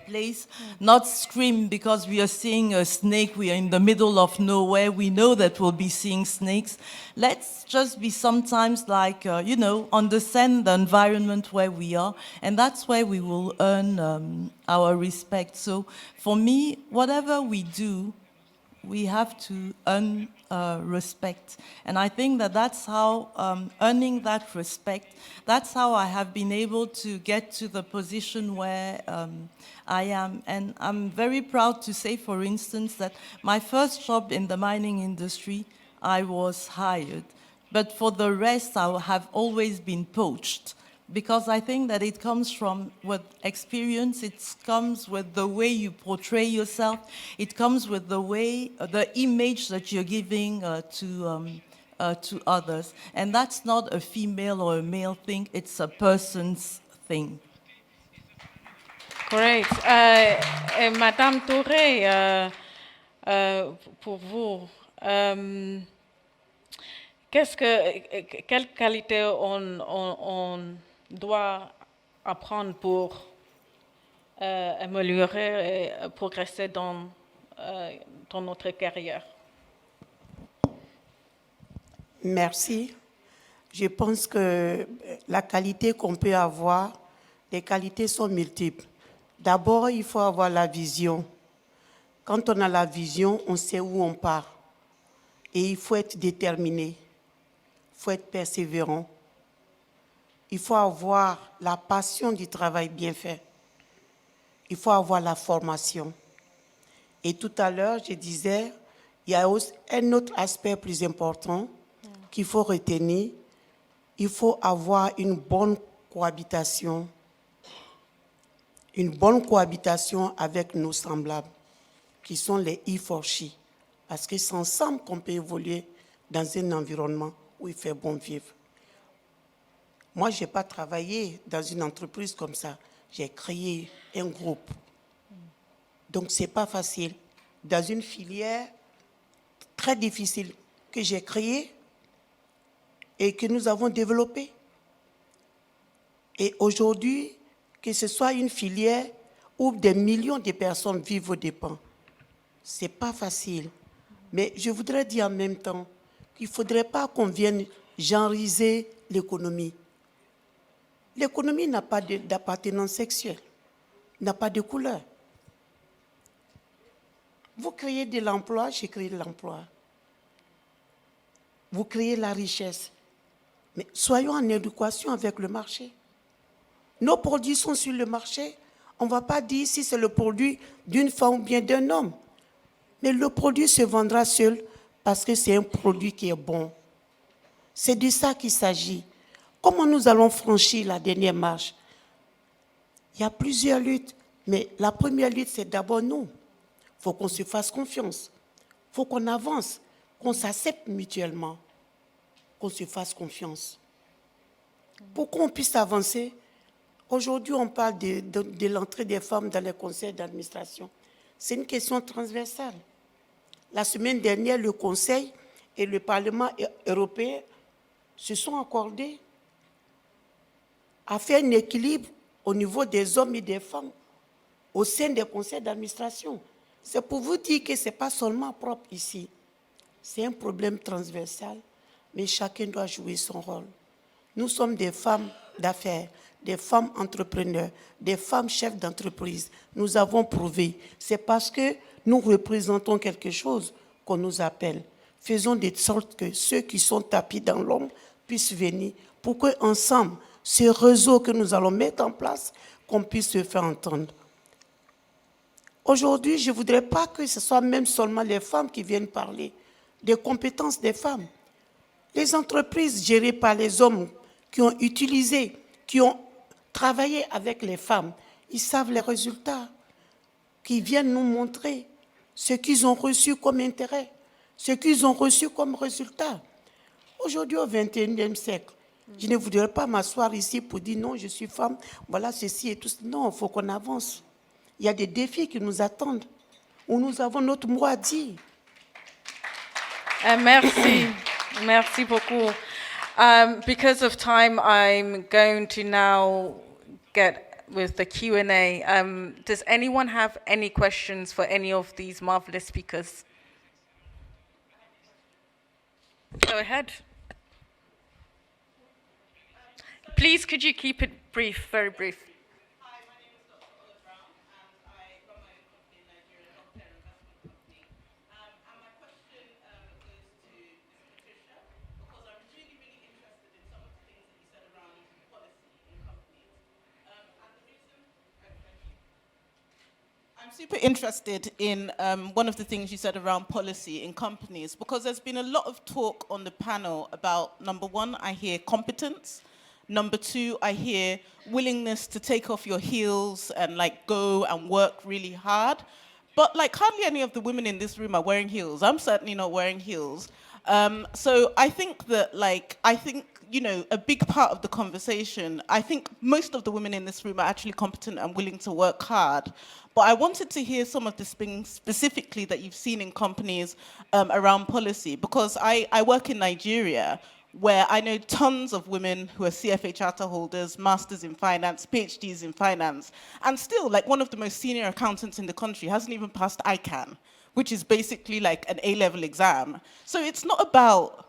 [SPEAKER 4] place, not scream because we are seeing a snake, we are in the middle of nowhere, we know that we'll be seeing snakes. Let's just be sometimes like, understand the environment where we are, and that's where we will earn our respect. So for me, whatever we do, we have to earn respect. And I think that that's how, earning that respect, that's how I have been able to get to the position where I am. And I'm very proud to say, for instance, that my first job in the mining industry, I was hired. But for the rest, I have always been poached. Because I think that it comes with experience, it comes with the way you portray yourself, it comes with the way, the image that you're giving to others. And that's not a female or a male thing, it's a person's thing.
[SPEAKER 1] Great. Madame Touré, pour vous, quelle qualité on doit apprendre pour améliorer et progresser dans notre carrière?
[SPEAKER 6] Merci. Je pense que la qualité qu'on peut avoir, les qualités sont multiples. D'abord, il faut avoir la vision. Quand on a la vision, on sait où on part. Et il faut être déterminé. Il faut être persévérant. Il faut avoir la passion du travail bien fait. Il faut avoir la formation. Et tout à l'heure, je disais, il y a aussi un autre aspect plus important qu'il faut retenir. Il faut avoir une bonne cohabitation avec nos semblables, qui sont les E4She. Parce que c'est ensemble qu'on peut évoluer dans un environnement où il fait bon vivre. Moi, je n'ai pas travaillé dans une entreprise comme ça. J'ai créé un groupe. Donc, ce n'est pas facile. Dans une filière très difficile que j'ai créée et que nous avons développée. Et aujourd'hui, que ce soit une filière où des millions de personnes vivent aux dépens, ce n'est pas facile. Mais je voudrais dire en même temps qu'il ne faudrait pas qu'on vienne genreiser l'économie. L'économie n'a pas d'appartenance sexuelle, n'a pas de couleur. Vous créez de l'emploi, j'ai créé de l'emploi. Vous créez la richesse. Mais soyons en éducation avec le marché. Nos produits sont sur le marché. On ne va pas dire si c'est le produit d'une femme ou bien d'un homme. Mais le produit se vendra seul parce que c'est un produit qui est bon. C'est de ça qu'il s'agit. Comment nous allons franchir la dernière marche? Il y a plusieurs luttes, mais la première lutte, c'est d'abord nous. Il faut qu'on se fasse confiance. Il faut qu'on avance, qu'on s'accepte mutuellement, qu'on se fasse confiance. Pour qu'on puisse avancer, aujourd'hui, on parle de l'entrée des femmes dans les conseils d'administration. C'est une question transversale. La semaine dernière, le Conseil et le Parlement européen se sont accordés à faire un équilibre au niveau des hommes et des femmes au sein des conseils d'administration. C'est pour vous dire que ce n'est pas seulement propre ici. C'est un problème transversal, mais chacun doit jouer son rôle. Nous sommes des femmes d'affaires, des femmes entrepreneurs, des femmes chefs d'entreprise. Nous avons prouvé. C'est parce que nous représentons quelque chose qu'on nous appelle. Faisons de sorte que ceux qui sont tapis dans l'ombre puissent venir pour qu'ensemble, ce réseau que nous allons mettre en place, qu'on puisse se faire entendre. Aujourd'hui, je ne voudrais pas que ce soit même seulement les femmes qui viennent parler des compétences des femmes. Les entreprises gérées par les hommes qui ont utilisé, qui ont travaillé avec les femmes, ils savent les résultats, qui viennent nous montrer ce qu'ils ont reçu comme intérêt, ce qu'ils ont reçu comme résultat. Aujourd'hui, au XXIe siècle, je ne voudrais pas m'asseoir ici pour dire non, je suis femme, voilà ceci et tout. Non, il faut qu'on avance. Il y a des défis qui nous attendent, où nous avons notre mot à dire.
[SPEAKER 1] Merci. Merci beaucoup. Because of time, I'm going to now get with the Q&A. Does anyone have any questions for any of these marvelous speakers? Go ahead. Please, could you keep it brief, very brief?
[SPEAKER 9] Hi, my name is Dr. Ola Brown, and I run my own company in Nigeria, Healthcare Investment Company. And my question goes to Ms. Patricia, because I'm really, really interested in some of the things that you said around policy in companies. And the reason, thank you. I'm super interested in one of the things you said around policy in companies, because there's been a lot of talk on the panel about, number one, I hear competence. Number two, I hear willingness to take off your heels and like go and work really hard. But like hardly any of the women in this room are wearing heels. I'm certainly not wearing heels. So I think that you know, a big part of the conversation, I think most of the women in this room are actually competent and willing to work hard. But I wanted to hear some of the things specifically that you've seen in companies around policy, because I work in Nigeria, where I know tons of women who are CFA charter holders, masters in finance, PhDs in finance, and still, like one of the most senior accountants in the country hasn't even passed ICANN, which is basically like an A-level exam. So it's not about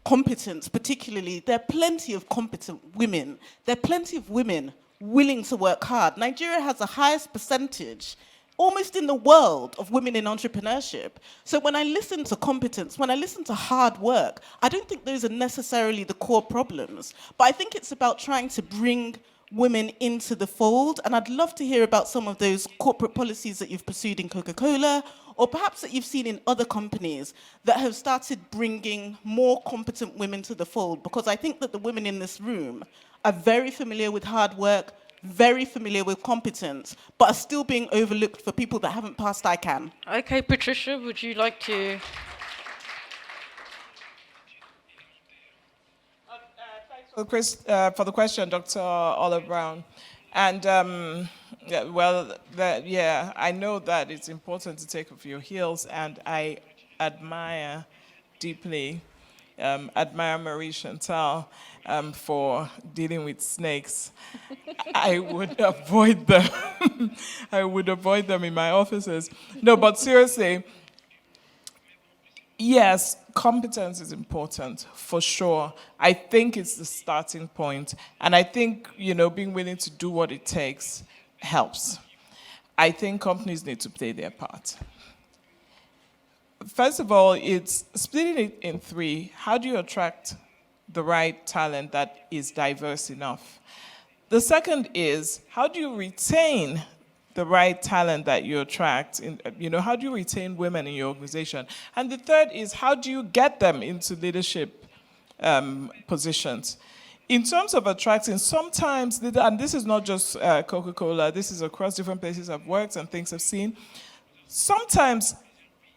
[SPEAKER 9] competence particularly. There are plenty of competent women. There are plenty of women willing to work hard. Nigeria has the highest percentage almost in the world of women in entrepreneurship. So when I listen to competence, when I listen to hard work, I don't think those are necessarily the core problems. But I think it's about trying to bring women into the fold. And I'd love to hear about some of those corporate policies that you've pursued in Coca-Cola, or perhaps that you've seen in other companies that have started bringing more competent women to the fold. Because I think that the women in this room are very familiar with hard work, very familiar with competence, but are still being overlooked for people that haven't passed ICANN.
[SPEAKER 1] Okay, Patricia, would you like to?
[SPEAKER 5] Thanks for the question, Dr. Ola Brown. And I know that it's important to take off your heels, and I admire deeply, admire Marie Chantal for dealing with snakes. I would avoid them. I would avoid them in my offices. No, but seriously, yes, competence is important, for sure. I think it's the starting point. And I think, you know, being willing to do what it takes helps. I think companies need to play their part. First of all, it's splitting it in three. How do you attract the right talent that is diverse enough? The second is, how do you retain the right talent that you attract? How do you retain women in your organization? And the third is, how do you get them into leadership positions? In terms of attracting, sometimes, and this is not just Coca-Cola, this is across different places I've worked and things I've seen, sometimes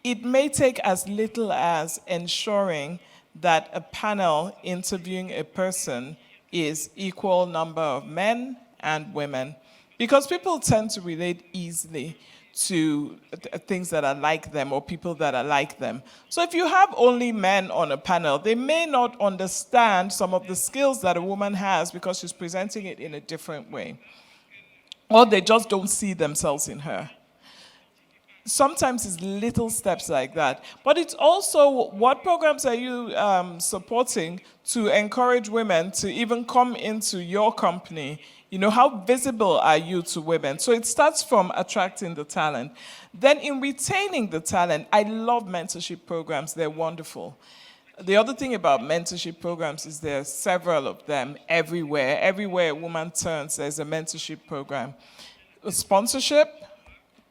[SPEAKER 5] it may take as little as ensuring that a panel interviewing a person is equal number of men and women, because people tend to relate easily to things that are like them or people that are like them. So if you have only men on a panel, they may not understand some of the skills that a woman has because she's presenting it in a different way, or they just don't see themselves in her. Sometimes it's little steps like that. But it's also, what programs are you supporting to encourage women to even come into your company? You know, how visible are you to women? So it starts from attracting the talent. Then in retaining the talent, I love mentorship programs. They're wonderful. The other thing about mentorship programs is there are several of them everywhere. Everywhere a woman turns, there's a mentorship program. Sponsorship,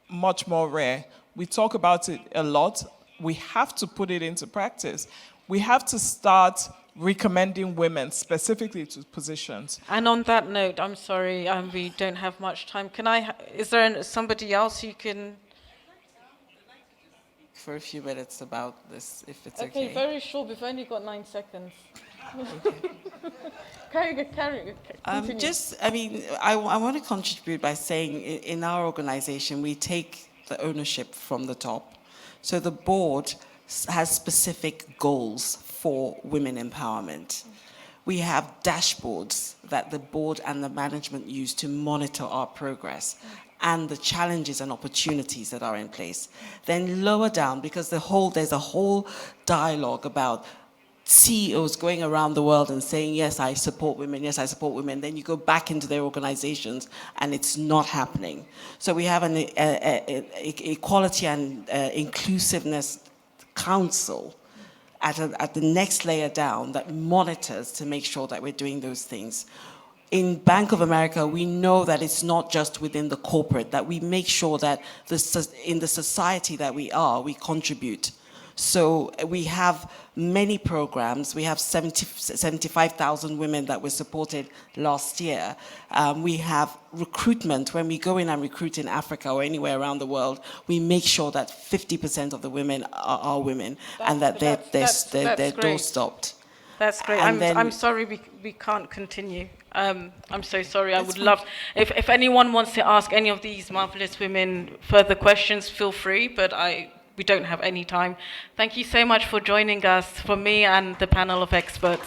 [SPEAKER 5] much more rare. We talk about it a lot. We have to put it into practice. We have to start recommending women specifically to positions.
[SPEAKER 1] And on that note, I'm sorry, we don't have much time. Is there somebody else you can?
[SPEAKER 8] for a few minutes about this, if it's
[SPEAKER 1] Okay,
[SPEAKER 8] okay.
[SPEAKER 1] very short. We've only got 9 seconds. Carry. Continue.
[SPEAKER 8] I want to contribute by saying in our organization, we take the ownership from the top. So the board has specific goals for women empowerment. We have dashboards that the board and the management use to monitor our progress and the challenges and opportunities that are in place. Then lower down, because there's a whole dialogue about CEOs going around the world and saying, yes, I support women, yes, I support women. Then you go back into their organizations and it's not happening. So we have an equality and inclusiveness council at the next layer down that monitors to make sure that we're doing those things. In Bank of America, we know that it's not just within the corporate, that we make sure that in the society that we are, we contribute. So we have many programs. We have 75,000 women that were supported last year. We have recruitment. When we go in and recruit in Africa or anywhere around the world, we make sure that 50% of the women are women and that they're door stopped.
[SPEAKER 1] That's great. I'm sorry we can't continue. I'm so sorry. I would love, if anyone wants to ask any of these marvelous women further questions, feel free, but we don't have any time. Thank you so much for joining us, for me and the panel of experts.